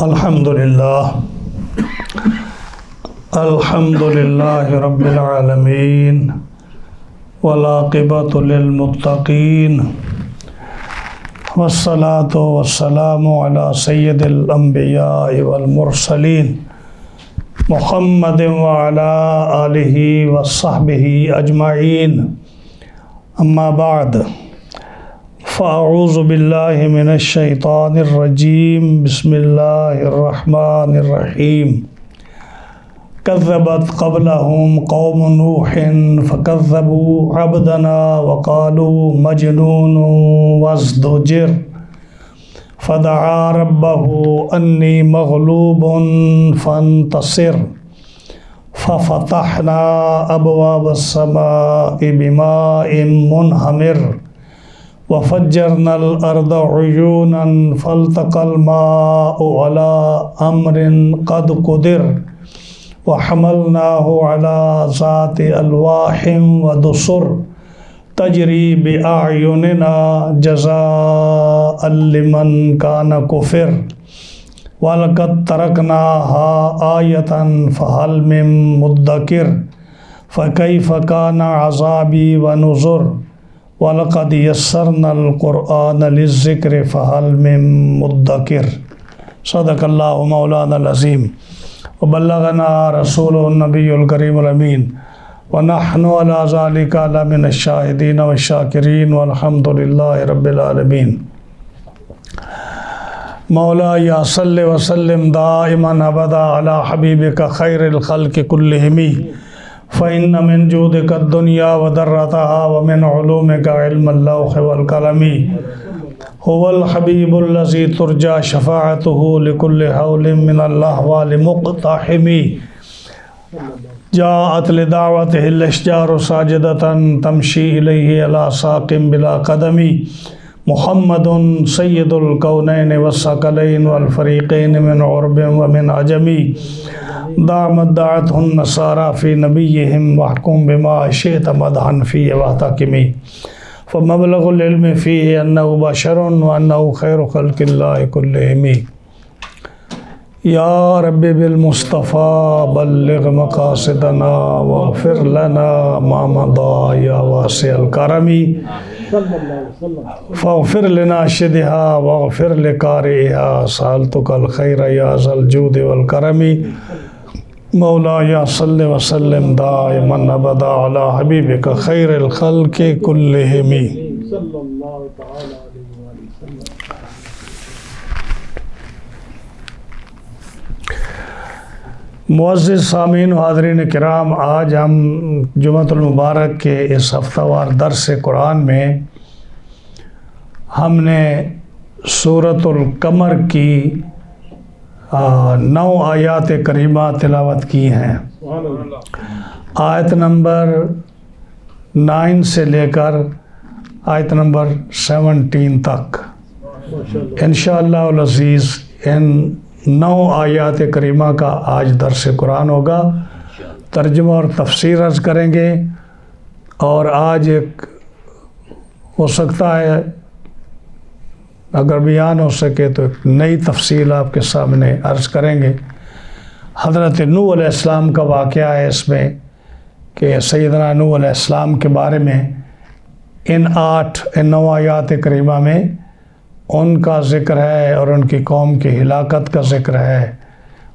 الحمدللہ رب العالمین والعاقبۃ للمتقین والصلاۃ والسلام علی سید الانبیاء والمرسلین محمد وعلی آلہ وصحبہ اجمعین اما بعد فاعوذ باللہ من الشیطان الرجیم بسم اللہ الرحمن الرحیم كذبت قبلهم قوم نوح فكذبوا عبدنا وقالوا مجنون وازدجر فدعا ربه أني مغلوب فانتصر ففتحنا أبواب السماء بماء منهمر وفجرنا الأرض عيونا فالتقى الماء على أمر قد قدر وحملناه على ذات ألواح ودسر تجري بأعيننا جزاء لمن كان كفر ولقد تركناها آية فهل من مدكر فكيف كان عذابي ونذر وَلَقَدْ يَسَّرْنَا الْقُرْآنَ لِلذِّكْرِ فَهَلْ مِن مُدَّكِرٍ صدق اللہ مولانا العظیم وبلغنا رسول النبی الکریم الامین ونحن علی ذلک لمن الشاہدین والشاکرین والحمد للہ رب العالمین مولاي صل وسلم دائما ابدا علی حبیبک خیر الخلق کلہم فإن من جودك الدنيا وذرتها ومن علومك علم اللوح والقلم هو الحبيب الذي ترجى شفاعته لكل حول من الأحوال مقتحم جاءت لدعوته الأشجار ساجدة تمشي إليه على ساق بلا قدم محمد سيد الكونين والثقلين والفريقين من عرب ومن عجم دعمت دعته النصارى في نبيهم واحكم بما شئت مدحا فيه واحتكم فمبلغ العلم فيه أنه بشر وأنه خير خلق الله كلهم يا رب بالمصطفى بلغ مقاصدنا واغفر لنا ما مضى يا واسع الكرم فاغفر لناشدها واغفر لقارئها سألتك الخير يا ذا الجود والكرم مولاي صل وسلم دائما ابدا على حبيبك خير الخلق كلهم صلى الله تعالى عليه وسلم. معزز سامعین و حاضرین کرام، آج ہم جمعۃ المبارک کے اس ہفتہ وار درس قرآن میں ہم نے سورۃ القمر کی 9 آیات کریمہ تلاوت کی ہیں. آیت نمبر 9 سے لے کر آیت نمبر 17 تک انشاءاللہ العزیز ان 9 آیات کریمہ کا آج درس قرآن ہوگا. ترجمہ اور تفسیر عرض کریں گے، اور آج ایک ہو سکتا ہے اگر بیان ہو سکے تو ایک نئی تفصیل آپ کے سامنے عرض کریں گے. حضرت نوح علیہ السلام کا واقعہ ہے اس میں کہ سیدنا نوح علیہ السلام کے بارے میں ان 9 آیات کریمہ میں ان کا ذکر ہے اور ان کی قوم کی ہلاکت کا ذکر ہے،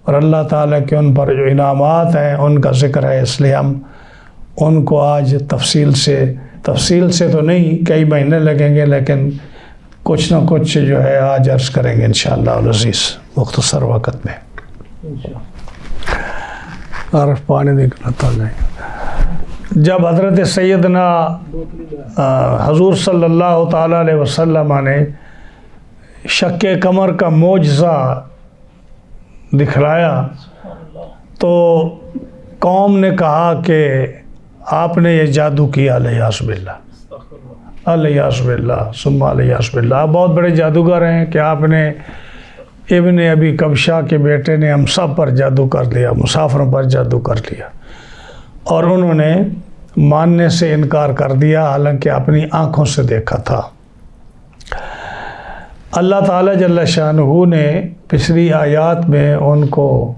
اور اللہ تعالیٰ کے ان پر جو انعامات ہیں ان کا ذکر ہے. اس لیے ہم ان کو آج تفصیل سے تو نہیں، کئی مہینے لگیں گے، لیکن کچھ نہ کچھ جو ہے آج عرض کریں گے انشاءاللہ العزیز مختصر وقت میں. عارف پانی دیکھنا نہیں. جب حضرت سیدنا حضور صلی اللہ تعالیٰ علیہ وسلم نے شق قمر کا معجزہ دکھلایا تو قوم نے کہا کہ آپ نے یہ جادو کیا، الیاذ باللہ الیاذ باللہ ثم الیاذ باللہ. آپ بہت بڑے جادوگر ہیں کہ آپ نے ابن ابی کبشہ کے بیٹے نے ہم سب پر جادو کر لیا، مسافروں پر جادو کر لیا. اور انہوں نے ماننے سے انکار کر دیا، حالانکہ اپنی آنکھوں سے دیکھا تھا. اللہ تعالیٰ جل شانہ نے پچھلی آیات میں ان کو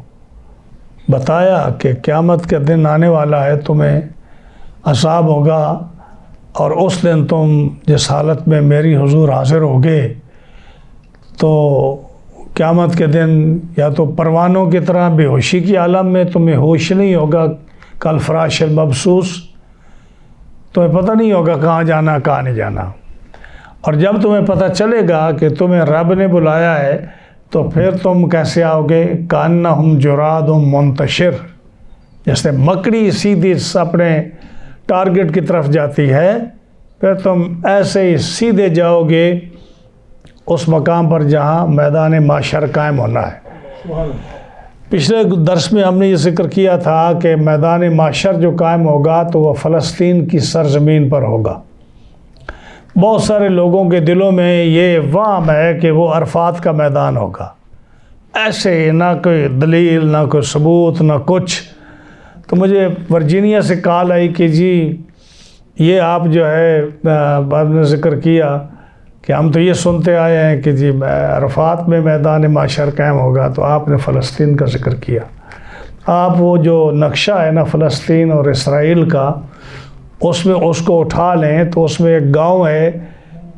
بتایا کہ قیامت کے دن آنے والا ہے، تمہیں عذاب ہوگا، اور اس دن تم جس حالت میں میری حضور حاضر ہوگے تو قیامت کے دن یا تو پروانوں کی طرح بے ہوشی کی عالم میں تمہیں ہوش نہیں ہوگا، کل فراش المبثوث، تمہیں پتہ نہیں ہوگا کہاں جانا کہاں نہیں جانا، اور جب تمہیں پتہ چلے گا کہ تمہیں رب نے بلایا ہے تو پھر تم کیسے آؤ گے؟ کأنہم جراد منتشر، جیسے مکڑی سیدھی اپنے ٹارگٹ کی طرف جاتی ہے، پھر تم ایسے ہی سیدھے جاؤ گے اس مقام پر جہاں میدان محشر قائم ہونا ہے۔ پچھلے درس میں ہم نے یہ ذکر کیا تھا کہ میدان محشر جو قائم ہوگا تو وہ فلسطین کی سرزمین پر ہوگا۔ بہت سارے لوگوں کے دلوں میں یہ وہم ہے کہ وہ عرفات کا میدان ہوگا، ایسے نہ کوئی دلیل نہ کوئی ثبوت نہ کچھ۔ تو مجھے ورجینیا سے کال آئی کہ جی یہ آپ جو ہے بعد میں ذکر کیا کہ ہم تو یہ سنتے آئے ہیں کہ جی عرفات میں میدان محشر قائم ہوگا، تو آپ نے فلسطین کا ذکر کیا۔ آپ وہ جو نقشہ ہے نا فلسطین اور اسرائیل کا، اس میں اس کو اٹھا لیں تو اس میں ایک گاؤں ہے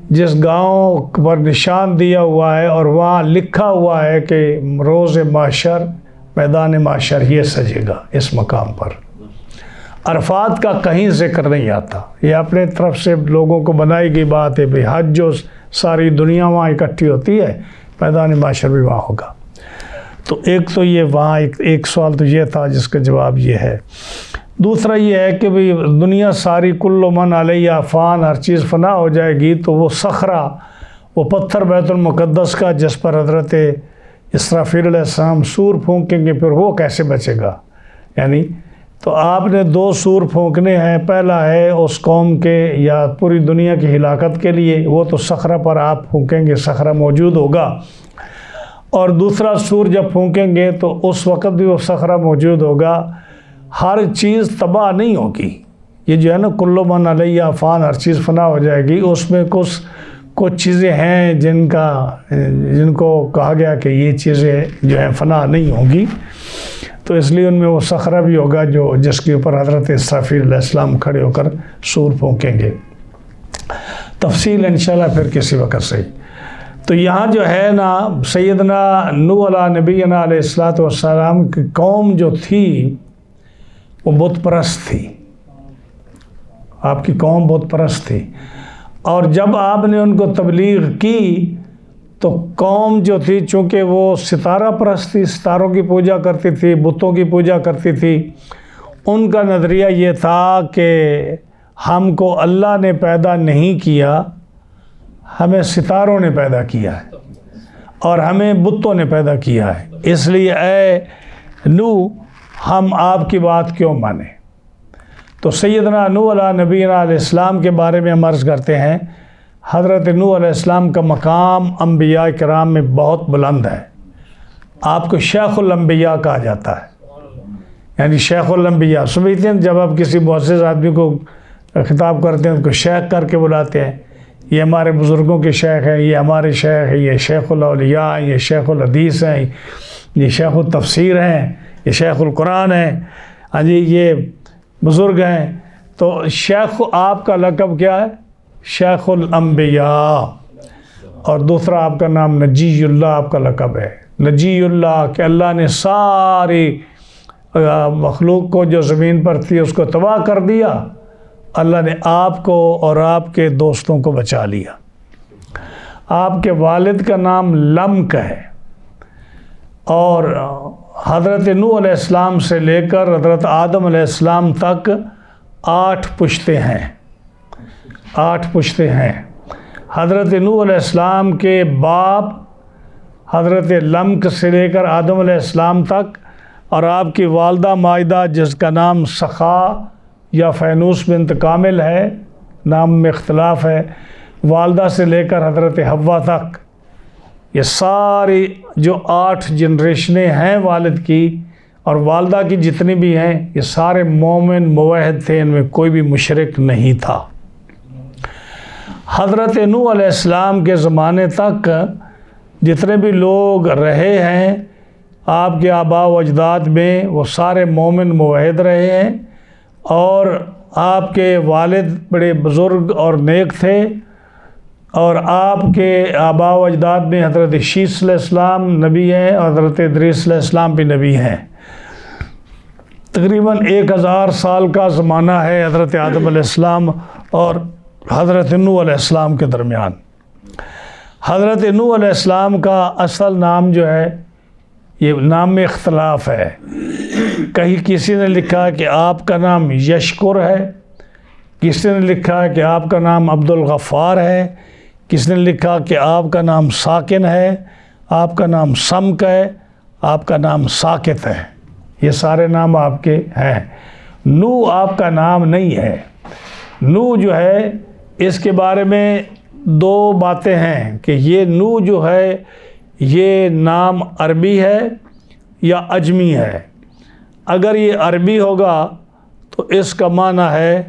جس گاؤں پر نشان دیا ہوا ہے اور وہاں لکھا ہوا ہے کہ روز محشر میدان محشر یہ سجے گا اس مقام پر۔ عرفات کا کہیں ذکر نہیں آتا، یہ اپنے طرف سے لوگوں کو بنائی گئی بات ہے، بھئی حج جو ساری دنیا وہاں اکٹھی ہوتی ہے، میدان محشر بھی وہاں ہوگا۔ تو ایک تو یہ وہاں ایک سوال تو یہ تھا جس کا جواب یہ ہے۔ دوسرا یہ ہے کہ بھئی دنیا ساری کل من علیہ فان، ہر چیز فنا ہو جائے گی، تو وہ صخرہ، وہ پتھر بیت المقدس کا جس پر حضرت اسرافیل علیہ السلام سور پھونکیں گے، پھر وہ کیسے بچے گا؟ یعنی تو آپ نے 2 سور پھونکنے ہیں، پہلا ہے اس قوم کے یا پوری دنیا کی ہلاکت کے لیے، وہ تو صخرہ پر آپ پھونکیں گے، صخرہ موجود ہوگا، اور دوسرا سور جب پھونکیں گے تو اس وقت بھی وہ صخرہ موجود ہوگا۔ ہر چیز تباہ نہیں ہوگی، یہ جو ہے نا کل من علیہ فان، ہر چیز فنا ہو جائے گی، اس میں کچھ چیزیں ہیں جن کو کہا گیا کہ یہ چیزیں جو ہیں فنا نہیں ہوں گی، تو اس لیے ان میں وہ صخرہ بھی ہوگا جس کے اوپر حضرت اسرافیل علیہ السلام کھڑے ہو کر سور پھونکیں گے۔ تفصیل انشاءاللہ پھر کسی وقت صحیح۔ تو یہاں جو ہے نا سیدنا نوح علیہ نبینا علیہ السلام کی قوم جو تھی وہ بت پرست تھی، آپ کی قوم بت پرست تھی، اور جب آپ نے ان کو تبلیغ کی تو قوم جو تھی چونکہ وہ ستارہ پرست تھی، ستاروں کی پوجا کرتی تھی، بتوں کی پوجا کرتی تھی، ان کا نظریہ یہ تھا کہ ہم کو اللہ نے پیدا نہیں کیا، ہمیں ستاروں نے پیدا کیا ہے اور ہمیں بتوں نے پیدا کیا ہے، اس لیے اے نوح ہم آپ کی بات کیوں مانیں۔ تو سیدنا نوح علیہ نبینا علیہ السلام کے بارے میں ہم عرض کرتے ہیں، حضرت نوح علیہ السلام کا مقام انبیاء کرام میں بہت بلند ہے، آپ کو شیخ الانبیاء کہا جاتا ہے، یعنی شیخ الانبیاء۔ سمجھتے ہیں جب آپ کسی معزز آدمی کو خطاب کرتے ہیں ان کو شیخ کر کے بلاتے ہیں، یہ ہمارے بزرگوں کے شیخ ہیں، یہ ہمارے شیخ ہیں، یہ شیخ الاولیاء ہیں، یہ شیخ الحدیث ہیں، یہ شیخ التفسیر ہیں، یہ شیخ القرآن ہیں، ہاں جی یہ بزرگ ہیں۔ تو شیخ آپ کا لقب کیا ہے؟ شیخ الانبیاء، اور دوسرا آپ کا نام نجی اللہ آپ کا لقب ہے۔ نجی اللہ کہ اللہ نے ساری مخلوق کو جو زمین پر تھی اس کو تباہ کر دیا، اللہ نے آپ کو اور آپ کے دوستوں کو بچا لیا۔ آپ کے والد کا نام لمک ہے، اور حضرت نوح علیہ السلام سے لے کر حضرت آدم علیہ السلام تک 8 پشتے ہیں، 8 پشتے ہیں۔ حضرت نوح علیہ السلام کے باپ حضرت لمک سے لے کر آدم علیہ السلام تک، اور آپ کی والدہ مائدہ جس کا نام سخا یا فینوس بنت کامل ہے، نام میں اختلاف ہے، والدہ سے لے کر حضرت حوا تک، یہ ساری جو 8 جنریشنیں ہیں والد کی اور والدہ کی جتنی بھی ہیں، یہ سارے مومن موحد تھے، ان میں کوئی بھی مشرک نہیں تھا۔ حضرت نوح علیہ السلام کے زمانے تک جتنے بھی لوگ رہے ہیں آپ کے آباء و اجداد میں، وہ سارے مومن موحد رہے ہیں، اور آپ کے والد بڑے بزرگ اور نیک تھے، اور آپ کے آباء و اجداد میں حضرت شیس علیہ السلام نبی ہیں اور حضرت ادریس علیہ السلام بھی نبی ہیں۔ تقریباً 1000 سال کا زمانہ ہے حضرت آدم علیہ السلام اور حضرت نوح علیہ السلام کے درمیان۔ حضرت نوح علیہ السلام کا اصل نام جو ہے، یہ نام میں اختلاف ہے۔ کہیں کسی نے لکھا کہ آپ کا نام یشکر ہے، کسی نے لکھا کہ آپ کا نام عبد الغفار ہے، کسی نے لکھا کہ آپ کا نام ساکن ہے، آپ کا نام سمک ہے، آپ کا نام ساکت ہے۔ یہ سارے نام آپ کے ہیں۔ نوح آپ کا نام نہیں ہے۔ نوح جو ہے، اس کے بارے میں 2 باتیں ہیں کہ یہ نوح جو ہے یہ نام عربی ہے یا عجمی ہے۔ اگر یہ عربی ہوگا تو اس کا معنی ہے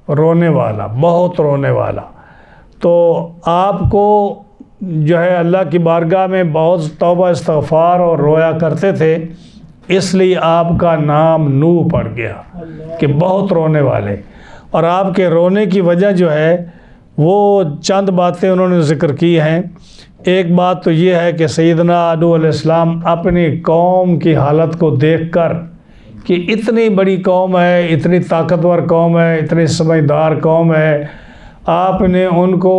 رونے والا، بہت رونے والا۔ تو آپ کو جو ہے اللہ کی بارگاہ میں بہت توبہ استغفار اور رویا کرتے تھے، اس لیے آپ کا نام نوح پڑ گیا کہ بہت رونے والے۔ اور آپ کے رونے کی وجہ جو ہے وہ چند باتیں انہوں نے ذکر کی ہیں۔ ایک بات تو یہ ہے کہ سیدنا نوح علیہ السلام اپنی قوم کی حالت کو دیکھ کر کہ اتنی بڑی قوم ہے، اتنی طاقتور قوم ہے، اتنی سمجھدار قوم ہے، آپ نے ان کو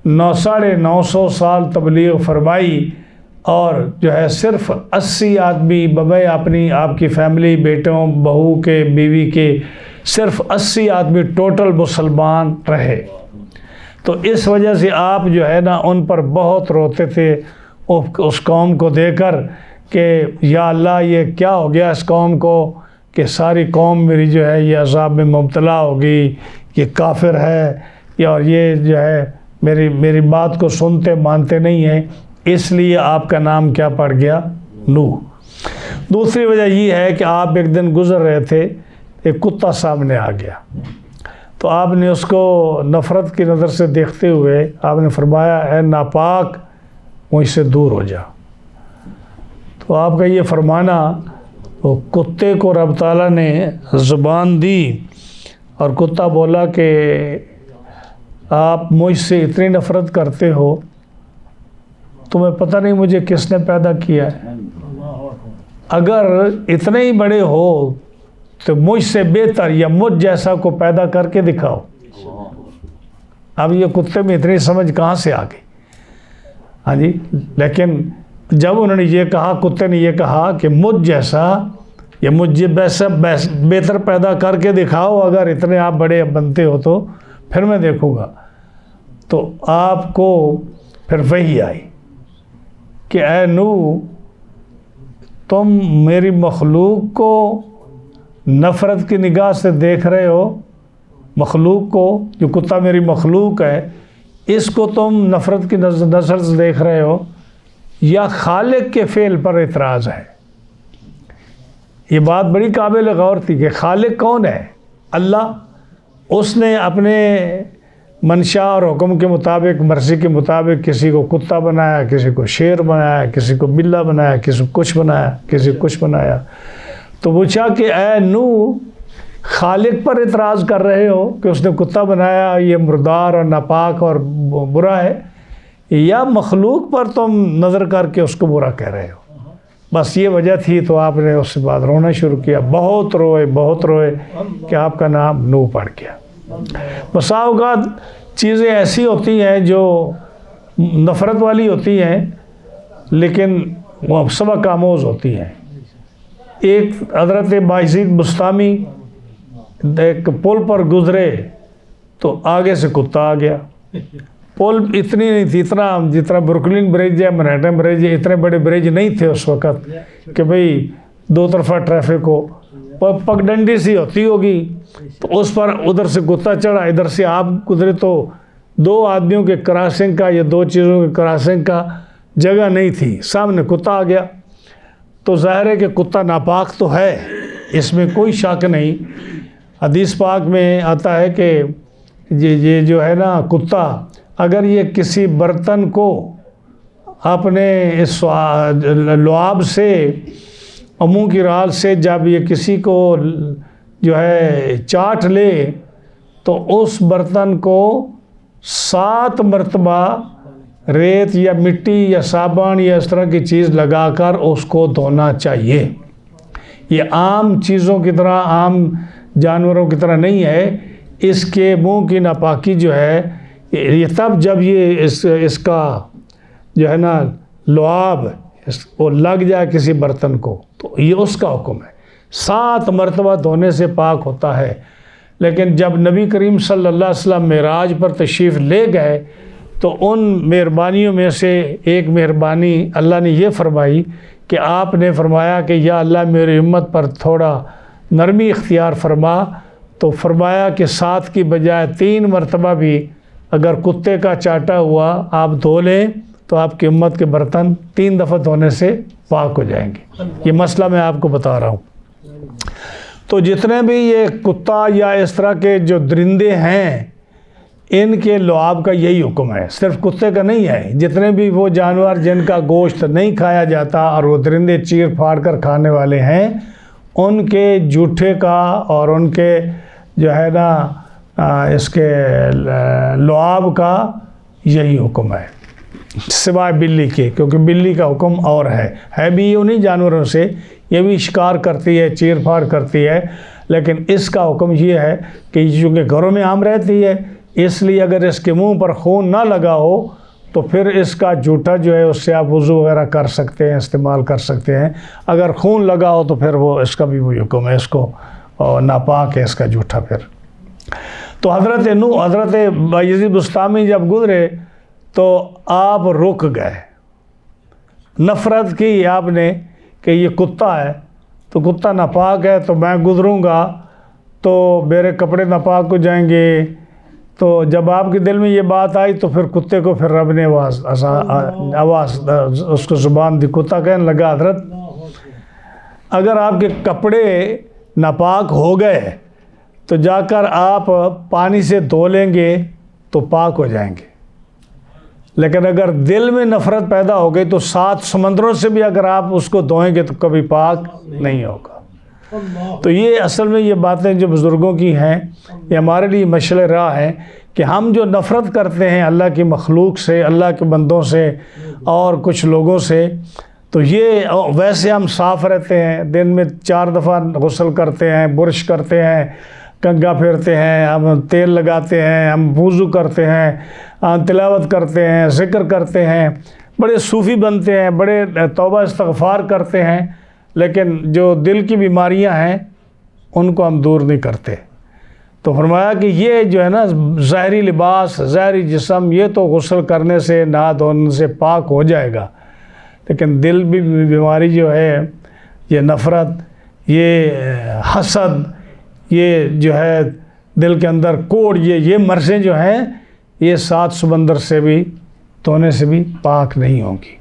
950 سال تبلیغ فرمائی، اور جو ہے صرف 80 آدمی بغیر آپ کی فیملی، بیٹوں بہو کے بیوی کے صرف 80 آدمی ٹوٹل مسلمان رہے۔ تو اس وجہ سے آپ جو ہے نا ان پر بہت روتے تھے اس قوم کو دیکھ کر کہ یا اللہ یہ کیا ہو گیا اس قوم کو کہ ساری قوم میری جو ہے یہ عذاب میں مبتلا ہوگی، یہ کافر ہے اور یہ جو ہے میری بات کو سنتے مانتے نہیں ہیں، اس لیے آپ کا نام کیا پڑ گیا؟ نوح۔ دوسری وجہ یہ ہے کہ آپ ایک دن گزر رہے تھے، ایک کتا سامنے آ گیا، تو آپ نے اس کو نفرت کی نظر سے دیکھتے ہوئے آپ نے فرمایا اے ناپاک مجھ سے دور ہو جا۔ تو آپ کا یہ فرمانا وہ کتے کو رب تعالیٰ نے زبان دی، اور کتا بولا کہ آپ مجھ سے اتنی نفرت کرتے ہو، تمہیں پتہ نہیں مجھے کس نے پیدا کیا ہے؟ اگر اتنے ہی بڑے ہو تو مجھ سے بہتر یا مجھ جیسا کو پیدا کر کے دکھاؤ۔ اب یہ کتے میں اتنی سمجھ کہاں سے آ گئی؟ ہاں جی، لیکن جب انہوں نے یہ کہا، کتے نے یہ کہا کہ مجھ جیسا یا مجھ ویسا بہتر پیدا کر کے دکھاؤ، اگر اتنے آپ بڑے بنتے ہو تو پھر میں دیکھوں گا۔ تو آپ کو پھر وحی آئی کہ اے نوح، تم میری مخلوق کو نفرت کی نگاہ سے دیکھ رہے ہو، مخلوق کو، جو کتا میری مخلوق ہے اس کو تم نفرت کی نظر سے دیکھ رہے ہو، یا خالق کے فعل پر اعتراض ہے؟ یہ بات بڑی قابل غور تھی کہ خالق کون ہے؟ اللہ۔ اس نے اپنے منشا اور حکم کے مطابق، مرضی کے مطابق کسی کو کتا بنایا، کسی کو شیر بنایا، کسی کو بلّا بنایا، کسی کو کچھ بنایا، کسی کو کچھ بنایا۔ تو پوچھا کہ اے نوح، خالق پر اعتراض کر رہے ہو کہ اس نے کتا بنایا، یہ مردار اور ناپاک اور برا ہے، یا مخلوق پر تم نظر کر کے اس کو برا کہہ رہے ہو؟ بس یہ وجہ تھی۔ تو آپ نے اس کے بعد رونا شروع کیا، بہت روئے کہ آپ کا نام نوح پڑ گیا۔ بسا اوقات چیزیں ایسی ہوتی ہیں جو نفرت والی ہوتی ہیں لیکن وہ سبق آموز ہوتی ہیں۔ ایک حضرت بایزید بسطامی ایک پل پر گزرے تو آگے سے کتا آ گیا۔ پل اتنی نہیں تھی، جتنا بروکلن برج ہے، منہٹن برج ہے، اتنے بڑے برج نہیں تھے اس وقت کہ بھئی 2 طرفہ ٹریفک ہو، پگڈنڈی سی ہوتی ہوگی، تو اس پر ادھر سے کتا چڑھا، ادھر سے آپ گزرے، تو 2 آدمیوں کے کراسنگ کا یا 2 چیزوں کے کراسنگ کا جگہ نہیں تھی، سامنے کتا آ گیا۔ تو ظاہر ہے کہ کتا ناپاک تو ہے، اس میں کوئی شک نہیں۔ حدیث پاک میں آتا ہے کہ یہ جو ہے نا کتا، اگر یہ کسی برتن کو اپنے اس لعاب سے منہ کی رال سے جب یہ کسی کو جو ہے چاٹ لے تو اس برتن کو 7 مرتبہ ریت یا مٹی یا صابن یا اس طرح کی چیز لگا کر اس کو دھونا چاہیے۔ یہ عام چیزوں کی طرح، عام جانوروں کی طرح نہیں ہے۔ اس کے منہ کی ناپاکی جو ہے یہ تب جب یہ اس کا جو ہے نا لعاب وہ لگ جائے کسی برتن کو تو یہ اس کا حکم ہے۔ 7 مرتبہ دھونے سے پاک ہوتا ہے۔ لیکن جب نبی کریم صلی اللہ علیہ وسلم معراج پر تشریف لے گئے تو ان مہربانیوں میں سے ایک مہربانی اللہ نے یہ فرمائی کہ آپ نے فرمایا کہ یا اللہ میری امت پر تھوڑا نرمی اختیار فرما، تو فرمایا کہ 7 کی بجائے 3 مرتبہ بھی اگر کتے کا چاٹا ہوا آپ دھو لیں تو آپ کی امت کے برتن 3 دفعہ دھونے سے پاک ہو جائیں گے۔ یہ مسئلہ میں آپ کو بتا رہا ہوں۔ تو جتنے بھی یہ کتا یا اس طرح کے جو درندے ہیں ان کے لعاب کا یہی حکم ہے، صرف کتے کا نہیں ہے۔ جتنے بھی وہ جانور جن کا گوشت نہیں کھایا جاتا اور وہ درندے چیر پھاڑ کر کھانے والے ہیں، ان کے جوٹھے کا اور ان کے جو ہے نا اس کے لعاب کا یہی حکم ہے، سوائے بلی کے، کیونکہ بلی کا حکم اور ہے بھی انہی جانوروں سے، یہ بھی شکار کرتی ہے، چیر پھاڑ کرتی ہے، لیکن اس کا حکم یہ ہے کہ چونکہ گھروں میں عام رہتی ہے اس لیے اگر اس کے منہ پر خون نہ لگا ہو تو پھر اس کا جوٹا جو ہے اس سے آپ وضو وغیرہ کر سکتے ہیں، استعمال کر سکتے ہیں۔ اگر خون لگا ہو تو پھر وہ اس کا بھی وہی حکم ہے، اس کو ناپاک ہے اس کا جوٹا۔ پھر تو حضرت بایزید بسطامی جب گزرے تو آپ رک گئے، نفرت کی آپ نے کہ یہ کتا ہے تو کتا ناپاک ہے تو میں گزروں گا تو میرے کپڑے ناپاک ہو جائیں گے۔ تو جب آپ کے دل میں یہ بات آئی تو پھر کتے کو پھر رب نے آواز اس کو زبان دی۔ کتا کہنے لگا حضرت اگر آپ کے کپڑے ناپاک ہو گئے تو جا کر آپ پانی سے دھو لیں گے تو پاک ہو جائیں گے، لیکن اگر دل میں نفرت پیدا ہو گئی تو 7 سمندروں سے بھی اگر آپ اس کو دھوئیں گے تو کبھی پاک نہیں ہوگا۔ تو یہ اصل میں یہ باتیں جو بزرگوں کی ہیں یہ ہمارے لیے مشعل راہ ہیں کہ ہم جو نفرت کرتے ہیں اللہ کی مخلوق سے، اللہ کے بندوں سے اور کچھ لوگوں سے، تو یہ ویسے ہم صاف رہتے ہیں، دن میں 4 دفعہ غسل کرتے ہیں، برش کرتے ہیں، کنگھا پھیرتے ہیں، ہم تیل لگاتے ہیں، ہم وضو کرتے ہیں، تلاوت کرتے ہیں، ذکر کرتے ہیں، بڑے صوفی بنتے ہیں، بڑے توبہ استغفار کرتے ہیں، لیکن جو دل کی بیماریاں ہیں ان کو ہم دور نہیں کرتے۔ تو فرمایا کہ یہ جو ہے نا ظاہری لباس، ظاہری جسم، یہ تو غسل کرنے سے، نہا دھونے سے پاک ہو جائے گا، لیکن دل بھی بیماری جو ہے، یہ نفرت، یہ حسد، یہ جو ہے دل کے اندر کوڑ، یہ مرضیں جو ہیں یہ 7 سمندر سے بھی دھونے سے بھی پاک نہیں ہوں گی۔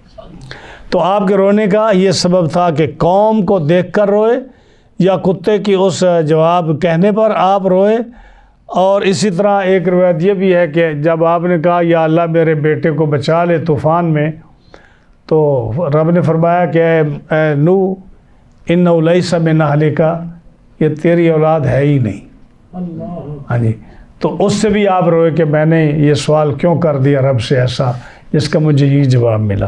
تو آپ کے رونے کا یہ سبب تھا کہ قوم کو دیکھ کر روئے یا کتے کی اس جواب کہنے پر آپ روئے۔ اور اسی طرح ایک روایت یہ بھی ہے کہ جب آپ نے کہا یا اللہ میرے بیٹے کو بچا لے طوفان میں، تو رب نے فرمایا کہ اے نوح انہ لیس من اہلک، یہ تیری اولاد ہے ہی نہیں۔ ہاں جی، تو اس سے بھی آپ روئے کہ میں نے یہ سوال کیوں کر دیا رب سے ایسا، جس کا مجھے یہ جواب ملا۔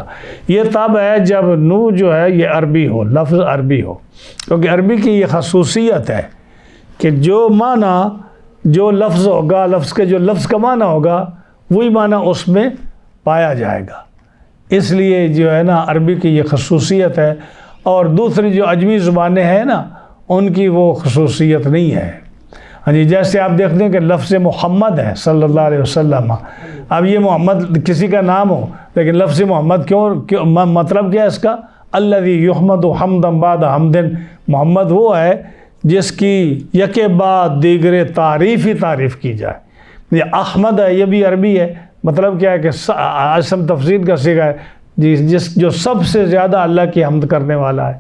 یہ تب ہے جب نوح جو ہے یہ عربی ہو، لفظ عربی ہو، کیونکہ عربی کی یہ خصوصیت ہے کہ جو معنی، جو لفظ ہوگا، لفظ کے جو لفظ کا معنی ہوگا وہی معنی اس میں پایا جائے گا، اس لیے جو ہے نا عربی کی یہ خصوصیت ہے۔ اور دوسری جو عجمی زبانیں ہیں نا ان کی وہ خصوصیت نہیں ہے۔ ہاں جی، جیسے آپ دیکھتے ہیں کہ لفظ محمد ہے صلی اللہ علیہ وسلم، اب یہ محمد کسی کا نام ہو لیکن لفظ محمد کیوں مطلب کیا ہے اس کا؟ الذی یحمد حمدا بعد حمد، محمد وہ ہے جس کی یکے بعد دیگر تعریف ہی تعریف کی جائے۔ یہ احمد ہے، یہ بھی عربی ہے، مطلب کیا ہے کہ اسم تفضیل کا صیغہ ہے، جو سب سے زیادہ اللہ کی حمد کرنے والا ہے۔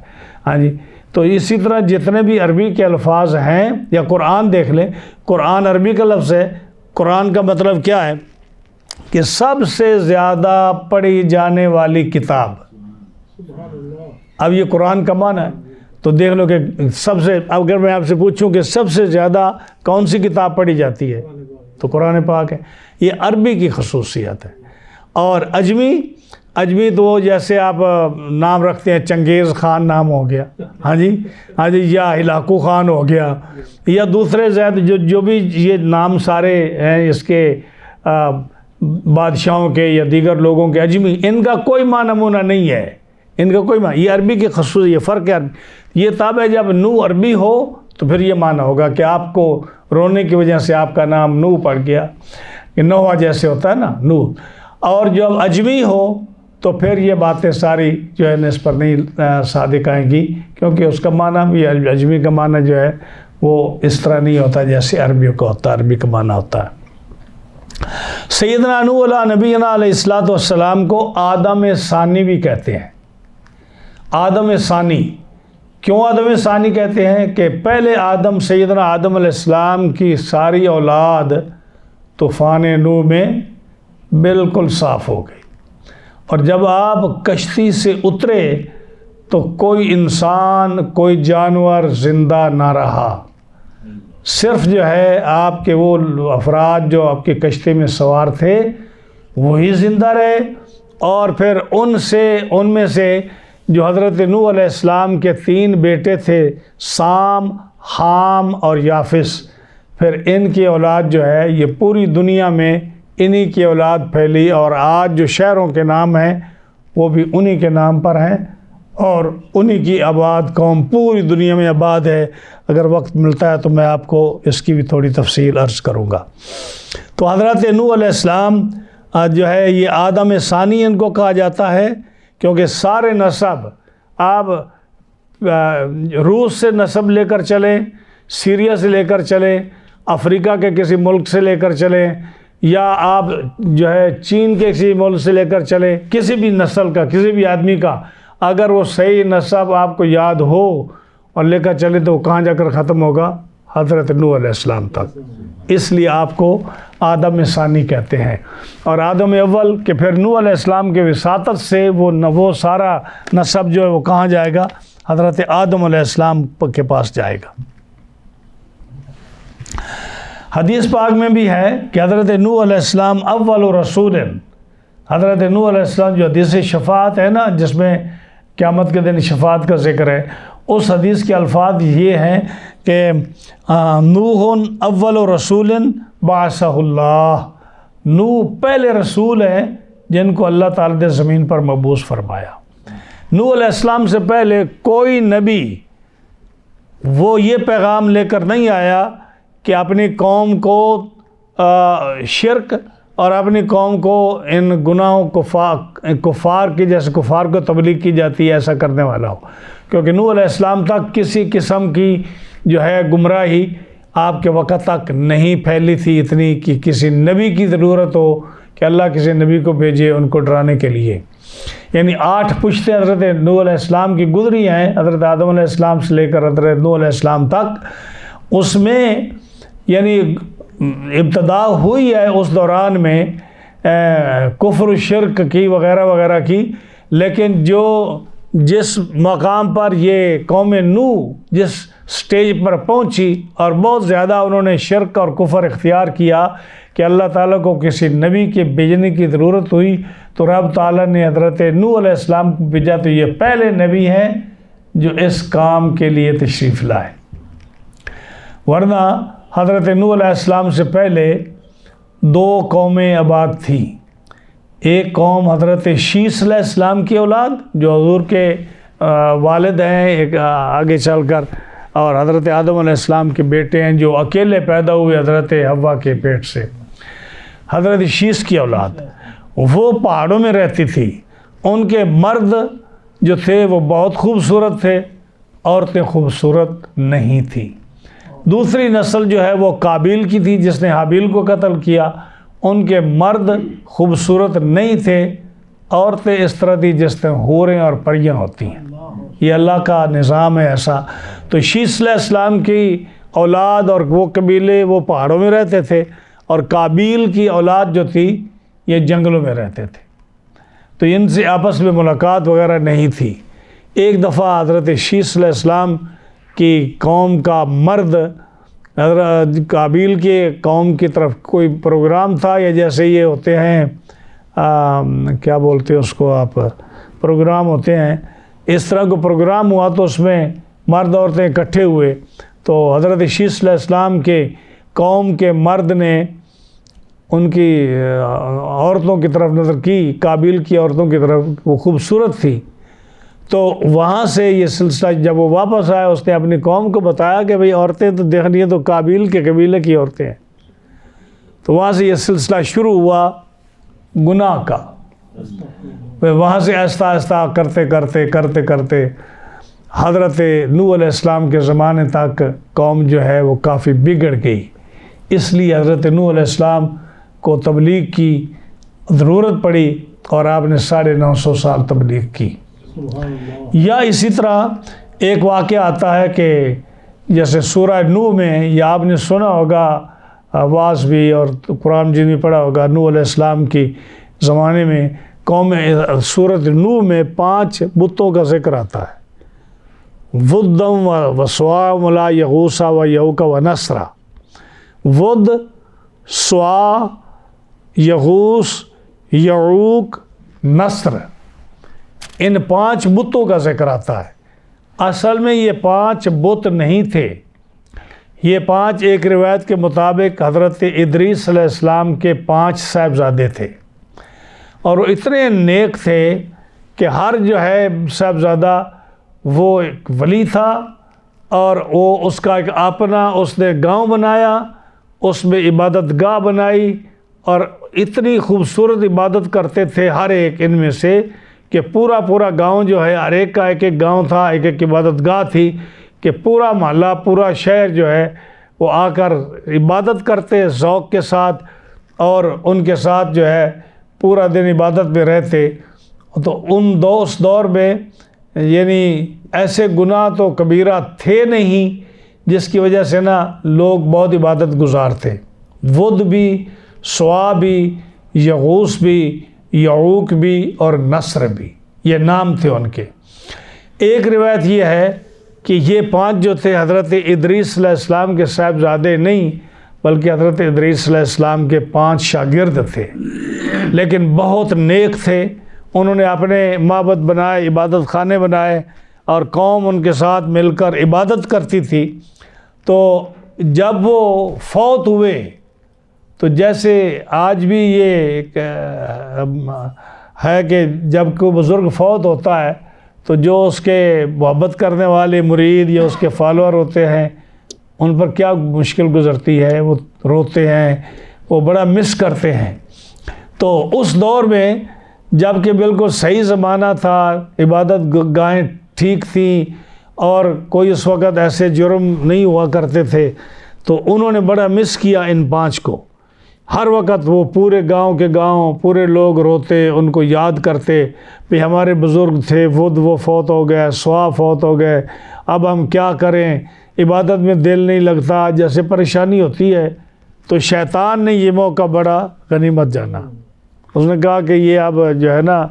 ہاں جی، تو اسی طرح جتنے بھی عربی کے الفاظ ہیں، یا قرآن دیکھ لیں، قرآن عربی کا لفظ ہے قرآن کا مطلب کیا ہے کہ سب سے زیادہ پڑھی جانے والی کتاب. اب یہ قرآن کا معنی ہے تو دیکھ لو کہ سب سے، اگر میں آپ سے پوچھوں کہ سب سے زیادہ کون سی کتاب پڑھی جاتی ہے تو قرآن پاک ہے. یہ عربی کی خصوصیت ہے. اور اجمی تو وہ جیسے آپ نام رکھتے ہیں، چنگیز خان نام ہو گیا، ہاں جی، یا ہلاکو خان ہو گیا، یا دوسرے زید جو بھی یہ نام سارے ہیں اس کے بادشاہوں کے یا دیگر لوگوں کے، اجمی، ان کا کوئی معنی نمونہ نہیں ہے، ان کا کوئی معنی. یہ عربی کی خصوصی، یہ فرق ہے. یہ تاب ہے جب نو عربی ہو تو پھر یہ معنی ہوگا کہ آپ کو رونے کی وجہ سے آپ کا نام نو پڑ گیا، کہ نوح جیسے ہوتا ہے نا نو. اور جب اجمی ہو تو پھر یہ باتیں ساری جو ہے اس پر نہیں صادق آئیں گی، کیونکہ اس کا معنی بھی، اجمی کا معنی جو ہے وہ اس طرح نہیں ہوتا جیسے عربیوں کا ہوتا ہے، عربی کا معنی ہوتا ہے. سیدنا نوح علیہ نبینا علیہ الصلوۃ والسلام کو آدم ثانی بھی کہتے ہیں. آدم ثانی کیوں آدم ثانی کہتے ہیں؟ کہ پہلے آدم، سیدنا آدم علیہ السلام کی ساری اولاد طوفان نوح میں بالکل صاف ہو گئی، اور جب آپ کشتی سے اترے تو کوئی انسان، کوئی جانور زندہ نہ رہا. صرف جو ہے آپ کے وہ افراد جو آپ کی کشتی میں سوار تھے وہی زندہ رہے. اور پھر ان میں سے جو حضرت نوح علیہ السلام کے 3 بیٹے تھے، سام، حام اور یافس، پھر ان کی اولاد جو ہے یہ پوری دنیا میں انہی کی اولاد پھیلی، اور آج جو شہروں کے نام ہیں وہ بھی انہی کے نام پر ہیں، اور انہی کی آباد قوم پوری دنیا میں آباد ہے. اگر وقت ملتا ہے تو میں آپ کو اس کی بھی تھوڑی تفصیل عرض کروں گا. تو حضرت نوح علیہ السلام جو ہے یہ آدم ثانی ان کو کہا جاتا ہے، کیونکہ سارے نسب آپ روس سے نسب لے کر چلیں، سیریا سے لے کر چلیں، افریقہ کے کسی ملک سے لے کر چلیں، یا آپ جو ہے چین کے کسی ملک سے لے کر چلیں، کسی بھی نسل کا، کسی بھی آدمی کا اگر وہ صحیح نسب آپ کو یاد ہو اور لے کر چلے تو وہ کہاں جا کر ختم ہوگا؟ حضرت نوح علیہ السلام تک. اس لیے آپ کو آدم ثانی کہتے ہیں. اور آدم اول کہ پھر نوح علیہ السلام کے وساطت سے وہ سارا نسب جو ہے وہ کہاں جائے گا؟ حضرت آدم علیہ السلام کے پاس جائے گا. حدیث پاک میں بھی ہے کہ حضرت نوح علیہ السلام اول رسول، حضرت نوح علیہ السلام جو حدیث شفاعت ہے نا، جس میں قیامت کے دن شفاعت کا ذکر ہے، اس حدیث کے الفاظ یہ ہیں کہ نوح اول رسول بعثہ اللہ، نوح پہلے رسول ہیں جن کو اللہ تعالیٰ نے زمین پر مبعوث فرمایا. نوح علیہ السلام سے پہلے کوئی نبی وہ یہ پیغام لے کر نہیں آیا کہ اپنی قوم کو شرک اور اپنی قوم کو ان گناہوں کفار کی، جیسے کفار کو تبلیغ کی جاتی ہے، ایسا کرنے والا ہو. کیونکہ نوح علیہ السلام تک کسی قسم کی جو ہے گمراہی آپ کے وقت تک نہیں پھیلی تھی اتنی کہ کسی نبی کی ضرورت ہو کہ اللہ کسی نبی کو بھیجے ان کو ڈرانے کے لیے. یعنی 8 پشتیں حضرت نوح علیہ السلام کی گزری ہیں، حضرت آدم علیہ السلام سے لے کر حضرت نوح علیہ السلام تک. اس میں یعنی ابتدا ہوئی ہے اس دوران میں کفر و شرک کی وغیرہ وغیرہ کی، لیکن جس مقام پر یہ قوم نوح جس سٹیج پر پہنچی اور بہت زیادہ انہوں نے شرک اور کفر اختیار کیا کہ اللہ تعالیٰ کو کسی نبی کے بھیجنے کی ضرورت ہوئی، تو رب تعالیٰ نے حضرت نوح علیہ السلام کو بھیجا. تو یہ پہلے نبی ہیں جو اس کام کے لیے تشریف لائے. ورنہ حضرت نوح علیہ السلام سے پہلے 2 قومیں آباد تھیں. ایک قوم حضرت شیث علیہ السلام کی اولاد جو حضور کے والد ہیں ایک آگے چل کر، اور حضرت آدم علیہ السلام کے بیٹے ہیں جو اکیلے پیدا ہوئے حضرت حوا کے پیٹ سے. حضرت شیث کی اولاد وہ پہاڑوں میں رہتی تھی. ان کے مرد جو تھے وہ بہت خوبصورت تھے، عورتیں خوبصورت نہیں تھیں. دوسری نسل جو ہے وہ قابیل کی تھی جس نے حابیل کو قتل کیا. ان کے مرد خوبصورت نہیں تھے، عورتیں اس طرح تھی جس طرح حوریں اور پریاں ہوتی ہیں. یہ اللہ کا نظام ہے ایسا. تو شیث علیہ السلام کی اولاد اور وہ قبیلے وہ پہاڑوں میں رہتے تھے، اور قابیل کی اولاد جو تھی یہ جنگلوں میں رہتے تھے، تو ان سے آپس میں ملاقات وغیرہ نہیں تھی۔ ایک دفعہ حضرت شیث علیہ السلام کی قوم کا مرد حضرت قابیل کے قوم کی طرف کوئی پروگرام تھا، یا جیسے یہ ہوتے ہیں کیا بولتے ہیں اس کو آپ، پروگرام ہوتے ہیں، اس طرح کو پروگرام ہوا تو اس میں مرد عورتیں اکٹھے ہوئے، تو حضرت شیث علیہ السلام کے قوم کے مرد نے ان کی عورتوں کی طرف نظر کی، قابیل کی عورتوں کی طرف، وہ خوبصورت تھی، تو وہاں سے یہ سلسلہ جب وہ واپس آیا اس نے اپنی قوم کو بتایا کہ بھئی عورتیں تو دیکھنی ہیں تو قابیل کے قبیلے کی عورتیں ہیں، تو وہاں سے یہ سلسلہ شروع ہوا گناہ کا۔ وہاں سے آہستہ آہستہ کرتے کرتے حضرت نوح علیہ السلام کے زمانے تک قوم جو ہے وہ کافی بگڑ گئی، اس لیے حضرت نوح علیہ السلام کو تبلیغ کی ضرورت پڑی اور آپ نے 950 سال تبلیغ کی۔ یا اسی طرح ایک واقعہ آتا ہے کہ جیسے سورہ نوح میں، یا آپ نے سنا ہوگا واعظ بھی اور قرآن جن بھی پڑھا ہوگا، نوح علیہ السلام کی زمانے میں قوم سورۃ نوح میں 5 بتوں کا ذکر آتا ہے، ودم و سوا ولا یغوث و یعوق و نصرا۔ ود، سوا، یغوث، یعوق، نصر، ان 5 بتوں کا ذکر آتا ہے۔ اصل میں یہ 5 بت نہیں تھے، یہ 5 ایک روایت کے مطابق حضرت ادریس علیہ السلام کے 5 صاحبزادے تھے، اور وہ اتنے نیک تھے کہ ہر جو ہے صاحبزادہ وہ ایک ولی تھا، اور وہ اس کا ایک اپنا اس نے گاؤں بنایا، اس میں عبادت گاہ بنائی، اور اتنی خوبصورت عبادت کرتے تھے ہر ایک ان میں سے کہ پورا گاؤں جو ہے، ہر ایک کا ایک گاؤں تھا، ایک عبادت گاہ تھی، کہ پورا محلہ پورا شہر جو ہے وہ آ کر عبادت کرتے ذوق کے ساتھ، اور ان کے ساتھ جو ہے پورا دن عبادت میں رہتے۔ تو اس دور میں یعنی ایسے گناہ تو کبیرہ تھے نہیں جس کی وجہ سے نا لوگ بہت عبادت گزار تھے۔ ود بھی، سوا بھی، یغوث بھی، یعوق بھی اور نصر بھی، یہ نام تھے ان کے۔ ایک روایت یہ ہے کہ یہ 5 جو تھے حضرت ادریس علیہ السلام کے صاحبزادے نہیں، بلکہ حضرت ادریس علیہ السلام کے 5 شاگرد تھے، لیکن بہت نیک تھے۔ انہوں نے اپنے معبد بنائے، عبادت خانے بنائے، اور قوم ان کے ساتھ مل کر عبادت کرتی تھی۔ تو جب وہ فوت ہوئے تو جیسے آج بھی یہ ایک ہے کہ جب کوئی بزرگ فوت ہوتا ہے تو جو اس کے محبت کرنے والے مرید یا اس کے فالوور ہوتے ہیں ان پر کیا مشکل گزرتی ہے، وہ روتے ہیں، وہ بڑا مس کرتے ہیں۔ تو اس دور میں جب کہ بالکل صحیح زمانہ تھا، عبادت گاہیں ٹھیک تھیں اور کوئی اس وقت ایسے جرم نہیں ہوا کرتے تھے، تو انہوں نے بڑا مس کیا ان 5 کو۔ ہر وقت وہ پورے گاؤں کے گاؤں پورے لوگ روتے، ان کو یاد کرتے کہ ہمارے بزرگ تھے، وہ فوت ہو گئے، سوا فوت ہو گئے، اب ہم کیا کریں، عبادت میں دل نہیں لگتا، جیسے پریشانی ہوتی ہے۔ تو شیطان نے یہ موقع بڑا غنیمت جانا، اس نے کہا کہ یہ اب جو ہے نا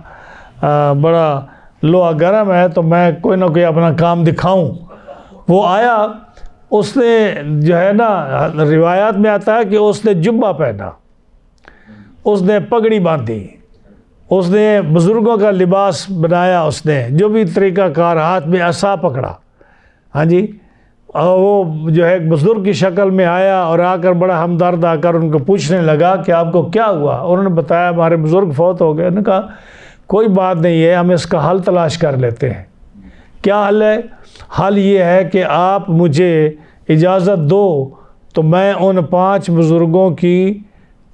بڑا لوہا گرم ہے، تو میں کوئی نہ کوئی اپنا کام دکھاؤں۔ وہ آیا، اس نے جو ہے نا روایات میں آتا ہے کہ اس نے جبہ پہنا، اس نے پگڑی باندھی، اس نے بزرگوں کا لباس بنایا، اس نے جو بھی طریقہ کار، ہاتھ میں عصا پکڑا، ہاں جی، اور وہ جو ہے بزرگ کی شکل میں آیا اور آ کر بڑا ہمدرد آ کر ان کو پوچھنے لگا کہ آپ کو کیا ہوا۔ انہوں نے بتایا ہمارے بزرگ فوت ہو گئے۔ انہوں نے کہا کوئی بات نہیں ہے، ہم اس کا حل تلاش کر لیتے ہیں۔ کیا حل ہے؟ حل یہ ہے کہ آپ مجھے اجازت دو تو میں ان 5 بزرگوں کی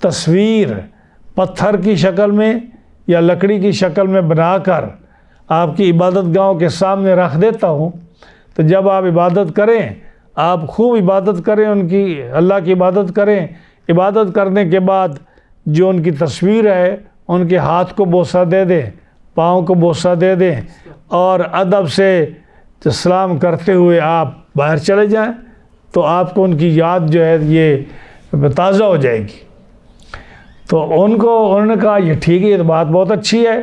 تصویر پتھر کی شکل میں یا لکڑی کی شکل میں بنا کر آپ کی عبادت گاہوں کے سامنے رکھ دیتا ہوں، تو جب آپ عبادت کریں، آپ خوب عبادت کریں، ان کی اللہ کی عبادت کریں، عبادت کرنے کے بعد جو ان کی تصویر ہے ان کے ہاتھ کو بوسہ دے دیں، پاؤں کو بوسہ دے دیں، اور ادب سے سلام کرتے ہوئے آپ باہر چلے جائیں، تو آپ کو ان کی یاد جو ہے یہ تازہ ہو جائے گی۔ تو انہوں نے کہا یہ ٹھیک ہے، یہ تو بات بہت اچھی ہے.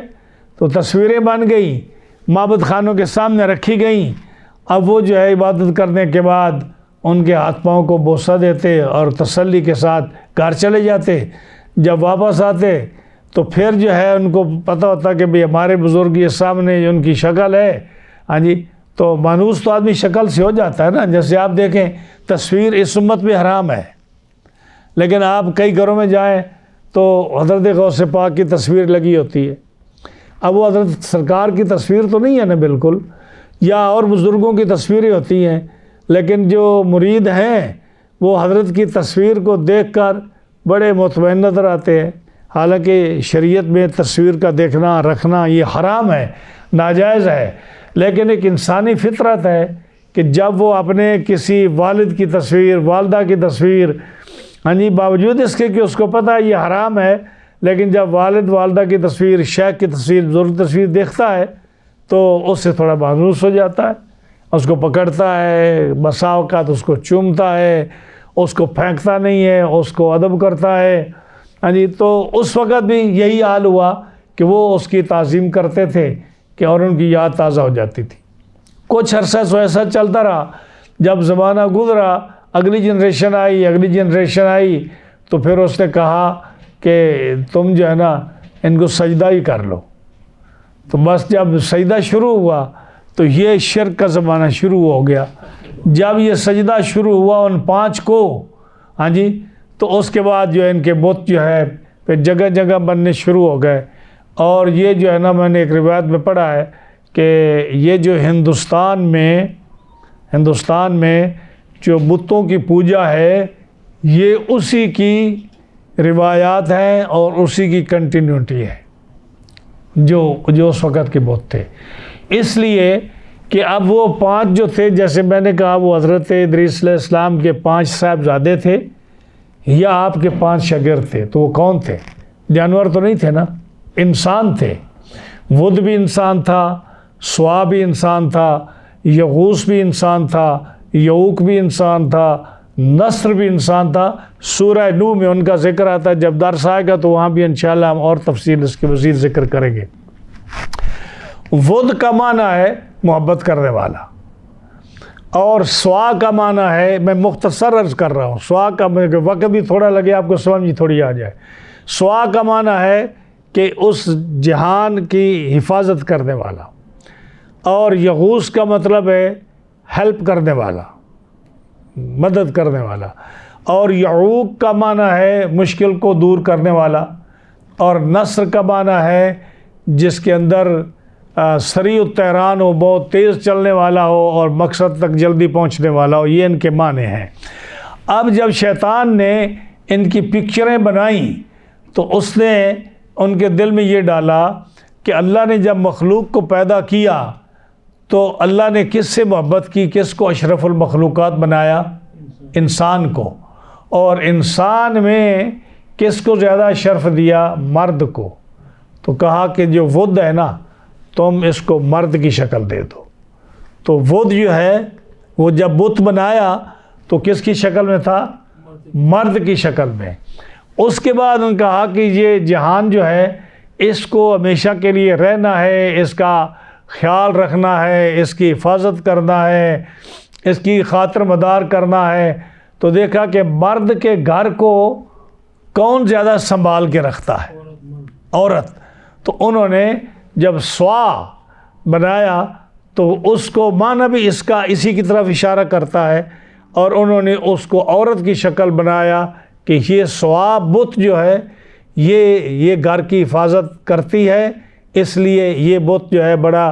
تو تصویریں بن گئی، معبد خانوں کے سامنے رکھی گئیں. اب وہ جو ہے عبادت کرنے کے بعد ان کے ہاتھ پاؤں کو بوسہ دیتے اور تسلی کے ساتھ گھر چلے جاتے. جب واپس آتے تو پھر جو ہے ان کو پتہ ہوتا کہ بھئی ہمارے بزرگ یہ سامنے ان کی شکل ہے. ہاں جی، تو مانوس تو آدمی شکل سے ہو جاتا ہے نا. جیسے آپ دیکھیں تصویر اس امت میں حرام ہے، لیکن آپ کئی گھروں میں جائیں تو حضرت غوث پاک کی تصویر لگی ہوتی ہے. اب وہ حضرت سرکار کی تصویر تو نہیں ہے نا بالکل، یا اور بزرگوں کی تصویریں ہوتی ہیں، لیکن جو مرید ہیں وہ حضرت کی تصویر کو دیکھ کر بڑے مطمئن نظر آتے ہیں. حالانکہ شریعت میں تصویر کا دیکھنا رکھنا یہ حرام ہے، ناجائز ہے، لیکن ایک انسانی فطرت ہے کہ جب وہ اپنے کسی والد کی تصویر، والدہ کی تصویر، ہاں جی، باوجود اس کے کہ اس کو پتہ ہے یہ حرام ہے، لیکن جب والد والدہ کی تصویر، شیخ کی تصویر، بزرگ تصویر دیکھتا ہے تو اس سے تھوڑا مانوس ہو جاتا ہے، اس کو پکڑتا ہے، بسا اوقات اس کو چومتا ہے، اس کو پھینکتا نہیں ہے، اس کو ادب کرتا ہے. ہاں جی، تو اس وقت بھی یہی حال ہوا کہ وہ اس کی تعظیم کرتے تھے کہ اور ان کی یاد تازہ ہو جاتی تھی. کچھ عرصہ سو ایسا چلتا رہا. جب زمانہ گزرا، اگلی جنریشن آئی تو پھر اس نے کہا کہ تم جو ہے نا ان کو سجدہ ہی کر لو. تو بس جب سجدہ شروع ہوا تو یہ شرک کا زمانہ شروع ہو گیا. جب یہ سجدہ شروع ہوا ان 5 کو، ہاں جی، تو اس کے بعد جو ہے ان کے بت جو ہے پھر جگہ جگہ بننے شروع ہو گئے. اور یہ جو ہے نا میں نے ایک روایت میں پڑھا ہے کہ یہ جو ہندوستان میں جو بتوں کی پوجا ہے یہ اسی کی روایات ہیں اور اسی کی کنٹینیوٹی ہے جو اس وقت کے بت تھے. اس لیے کہ اب وہ 5 جو تھے، جیسے میں نے کہا وہ حضرت ادریس علیہ السلام کے 5 صاحبزادے تھے یا آپ کے 5 شاگرد تھے. تو وہ کون تھے؟ جانور تو نہیں تھے نا، انسان تھے. ود بھی انسان تھا، سوا بھی انسان تھا، یغوث بھی انسان تھا، یعوق بھی انسان تھا، نصر بھی انسان تھا. سورہ نوح میں ان کا ذکر آتا ہے. جب درس آئے گا تو وہاں بھی انشاءاللہ ہم اور تفصیل اس کے مزید ذکر کریں گے. ود کا معنی ہے محبت کرنے والا، اور سوا کا معنی ہے، میں مختصر عرض کر رہا ہوں، سوا کا وقت بھی تھوڑا لگے آپ کو سمجھ تھوڑی آ جائے. سوا کا معنی ہے کہ اس جہان کی حفاظت کرنے والا، اور یغوث کا مطلب ہے ہیلپ کرنے والا، مدد کرنے والا، اور یعوق کا معنی ہے مشکل کو دور کرنے والا، اور نصر کا معنی ہے جس کے اندر سریع الطیران ہو، بہت تیز چلنے والا ہو اور مقصد تک جلدی پہنچنے والا ہو. یہ ان کے معنی ہیں. اب جب شیطان نے ان کی پکچریں بنائیں تو اس نے ان کے دل میں یہ ڈالا کہ اللہ نے جب مخلوق کو پیدا کیا تو اللہ نے کس سے محبت کی، کس کو اشرف المخلوقات بنایا؟ انسان کو. اور انسان میں کس کو زیادہ شرف دیا؟ مرد کو. تو کہا کہ جو ود ہے نا تم اس کو مرد کی شکل دے دو. تو ود جو ہے وہ جب بت بنایا تو کس کی شکل میں تھا؟ مرد کی شکل میں. اس کے بعد انہوں نے کہا کہ یہ جہان جو ہے اس کو ہمیشہ کے لیے رہنا ہے، اس کا خیال رکھنا ہے، اس کی حفاظت کرنا ہے، اس کی خاطر مدار کرنا ہے. تو دیکھا کہ مرد کے گھر کو کون زیادہ سنبھال کے رکھتا ہے؟ عورت. تو انہوں نے جب سوا بنایا تو اس کو معنی بھی اس کا اسی کی طرف اشارہ کرتا ہے، اور انہوں نے اس کو عورت کی شکل بنایا کہ یہ سوا بت جو ہے یہ گھر کی حفاظت کرتی ہے، اس لیے یہ بت جو ہے بڑا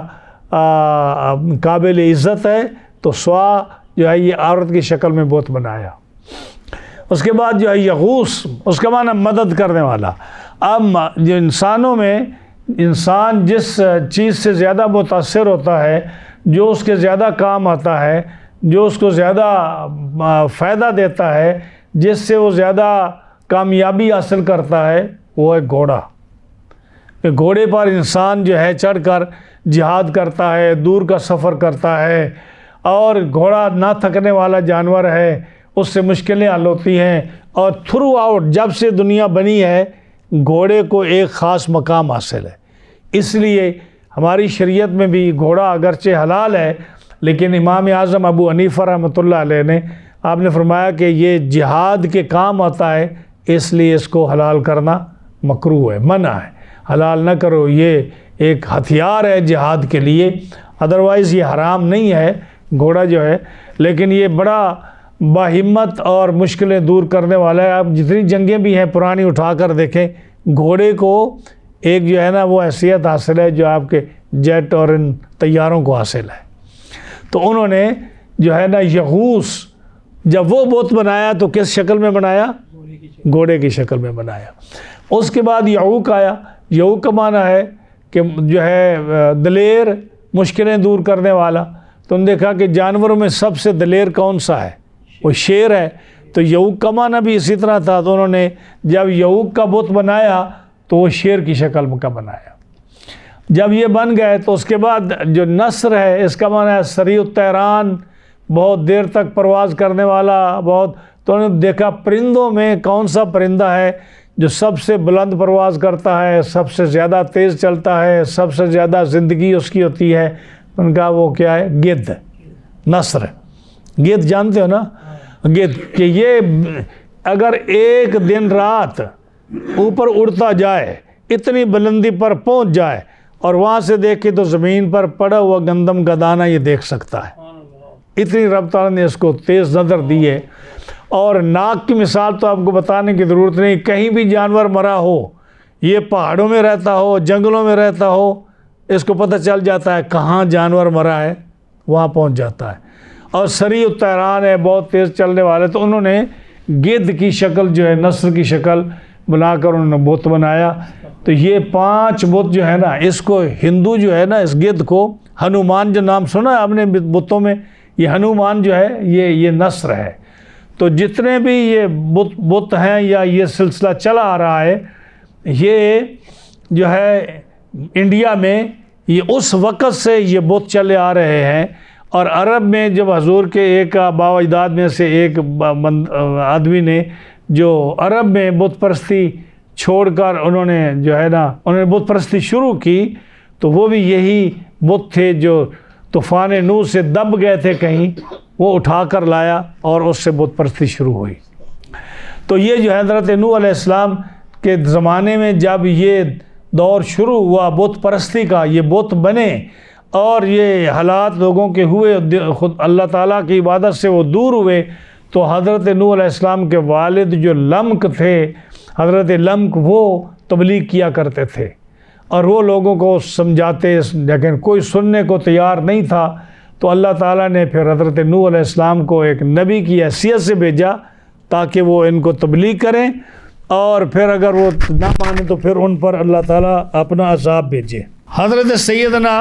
قابل عزت ہے. تو سوا جو ہے یہ عورت کی شکل میں بت بنایا. اس کے بعد جو ہے یغوث، اس کا معنی مدد کرنے والا. اب جو انسانوں میں انسان جس چیز سے زیادہ متاثر ہوتا ہے، جو اس کے زیادہ کام آتا ہے، جو اس کو زیادہ فائدہ دیتا ہے، جس سے وہ زیادہ کامیابی حاصل کرتا ہے، وہ ہے گھوڑا. گھوڑے پر انسان جو ہے چڑھ کر جہاد کرتا ہے، دور کا سفر کرتا ہے، اور گھوڑا نہ تھکنے والا جانور ہے، اس سے مشکلیں حل ہوتی ہیں. اور تھرو آؤٹ جب سے دنیا بنی ہے گھوڑے کو ایک خاص مقام حاصل ہے۔ اس لیے ہماری شریعت میں بھی گھوڑا اگرچہ حلال ہے، لیکن امام اعظم ابو حنیفہ رحمۃ اللہ علیہ نے آپ نے فرمایا کہ یہ جہاد کے کام آتا ہے، اس لیے اس کو حلال کرنا مکروہ ہے، منع ہے، حلال نہ کرو، یہ ایک ہتھیار ہے جہاد کے لیے، ادروائز یہ حرام نہیں ہے گھوڑا جو ہے، لیکن یہ بڑا باہمت اور مشکلیں دور کرنے والا ہے۔ آپ جتنی جنگیں بھی ہیں پرانی اٹھا کر دیکھیں، گھوڑے کو ایک جو ہے نا وہ حیثیت حاصل ہے جو آپ کے جیٹ اور ان طیاروں کو حاصل ہے۔ تو انہوں نے جو ہے نا یغوث جب وہ بت بنایا تو کس شکل میں بنایا؟ گھوڑے کی شکل میں بنایا۔ اس کے بعد یعوق آیا۔ یعوق کا معنی ہے کہ جو ہے دلیر، مشکلیں دور کرنے والا۔ تو انہوں نے دیکھا کہ جانوروں میں سب سے دلیر کون سا ہے؟ وہ شیر ہے۔ تو یعوق کا معنی بھی اسی طرح تھا، تو انہوں نے جب یعوق کا بت بنایا تو وہ شیر کی شکل کا بنایا۔ جب یہ بن گئے تو اس کے بعد جو نسر ہے، اس کا معنی ہے سریع الطیران، بہت دیر تک پرواز کرنے والا، بہت۔ تو انہوں نے دیکھا پرندوں میں کون سا پرندہ ہے جو سب سے بلند پرواز کرتا ہے، سب سے زیادہ تیز چلتا ہے، سب سے زیادہ زندگی اس کی ہوتی ہے۔ ان کا وہ کیا ہے؟ گدھ، نسر۔ گدھ جانتے ہو نا؟ گدھ کہ یہ اگر ایک دن رات اوپر اڑتا جائے، اتنی بلندی پر پہنچ جائے اور وہاں سے دیکھے تو زمین پر پڑا ہوا گندم کا دانہ یہ دیکھ سکتا ہے، اتنی رب تعالیٰ نے اس کو تیز نظر دی ہے۔ اور ناک کی مثال تو آپ کو بتانے کی ضرورت نہیں، کہیں بھی جانور مرا ہو، یہ پہاڑوں میں رہتا ہو، جنگلوں میں رہتا ہو، اس کو پتہ چل جاتا ہے کہاں جانور مرا ہے، وہاں پہنچ جاتا ہے۔ اور سریع الطیران ہے، بہت تیز چلنے والے۔ تو انہوں نے گدھ کی شکل جو ہے، نسر کی شکل بنا کر انہوں نے بت بنایا۔ تو یہ 5 بت جو ہے نا، اس کو ہندو جو ہے نا، اس گدھ کو ہنومان جو نام سنا ہے آپ نے بتوں میں، یہ ہنومان جو ہے یہ نسر ہے۔ تو جتنے بھی یہ بت ہیں یا یہ سلسلہ چلا آ رہا ہے، یہ جو ہے انڈیا میں یہ اس وقت سے یہ بت چلے آ رہے ہیں۔ اور عرب میں جب حضور کے ایک آباء و اجداد میں سے ایک آدمی نے جو عرب میں بت پرستی چھوڑ کر انہوں نے جو ہے نا انہوں نے بت پرستی شروع کی، تو وہ بھی یہی بت تھے جو طوفان نوح سے دب گئے تھے کہیں، وہ اٹھا کر لایا اور اس سے بت پرستی شروع ہوئی۔ تو یہ جو حضرت نوح علیہ السلام کے زمانے میں جب یہ دور شروع ہوا بت پرستی کا، یہ بت بنے اور یہ حالات لوگوں کے ہوئے، خود اللہ تعالیٰ کی عبادت سے وہ دور ہوئے، تو حضرت نوح علیہ السلام کے والد جو لمک تھے، حضرت لمک، وہ تبلیغ کیا کرتے تھے اور وہ لوگوں کو سمجھاتے، لیکن کوئی سننے کو تیار نہیں تھا۔ تو اللہ تعالیٰ نے پھر حضرت نوح علیہ السلام کو ایک نبی کی حیثیت سے بھیجا تاکہ وہ ان کو تبلیغ کریں، اور پھر اگر وہ نہ مانیں تو پھر ان پر اللہ تعالیٰ اپنا عذاب بھیجے۔ حضرت سیدنا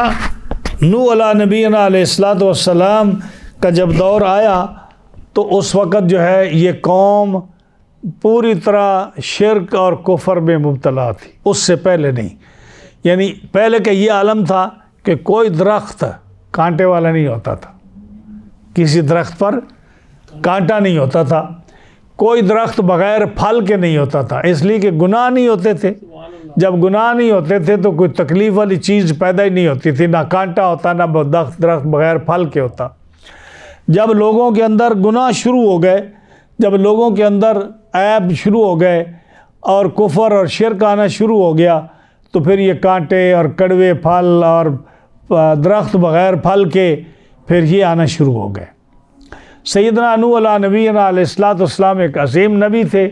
نوح علیہ نبینا علیہ الصلوۃ والسلام کا جب دور آیا تو اس وقت جو ہے یہ قوم پوری طرح شرک اور کفر میں مبتلا تھی، اس سے پہلے نہیں۔ یعنی پہلے کا یہ عالم تھا کہ کوئی درخت کانٹے والا نہیں ہوتا تھا، کسی درخت پر کانٹا نہیں ہوتا تھا، کوئی درخت بغیر پھل کے نہیں ہوتا تھا، اس لیے کہ گناہ نہیں ہوتے تھے۔ جب گناہ نہیں ہوتے تھے تو کوئی تکلیف والی چیز پیدا ہی نہیں ہوتی تھی، نہ کانٹا ہوتا، نہ درخت بغیر پھل کے ہوتا۔ جب لوگوں کے اندر گناہ شروع ہو گئے، جب لوگوں کے اندر عیب شروع ہو گئے اور کفر اور شرک آنا شروع ہو گیا، تو پھر یہ کانٹے اور کڑوے پھل اور درخت بغیر پھل کے پھر یہ آنا شروع ہو گئے۔ سیدنا نوح علیہ نبینا علیہ الصلوۃ والسلام ایک عظیم نبی تھے۔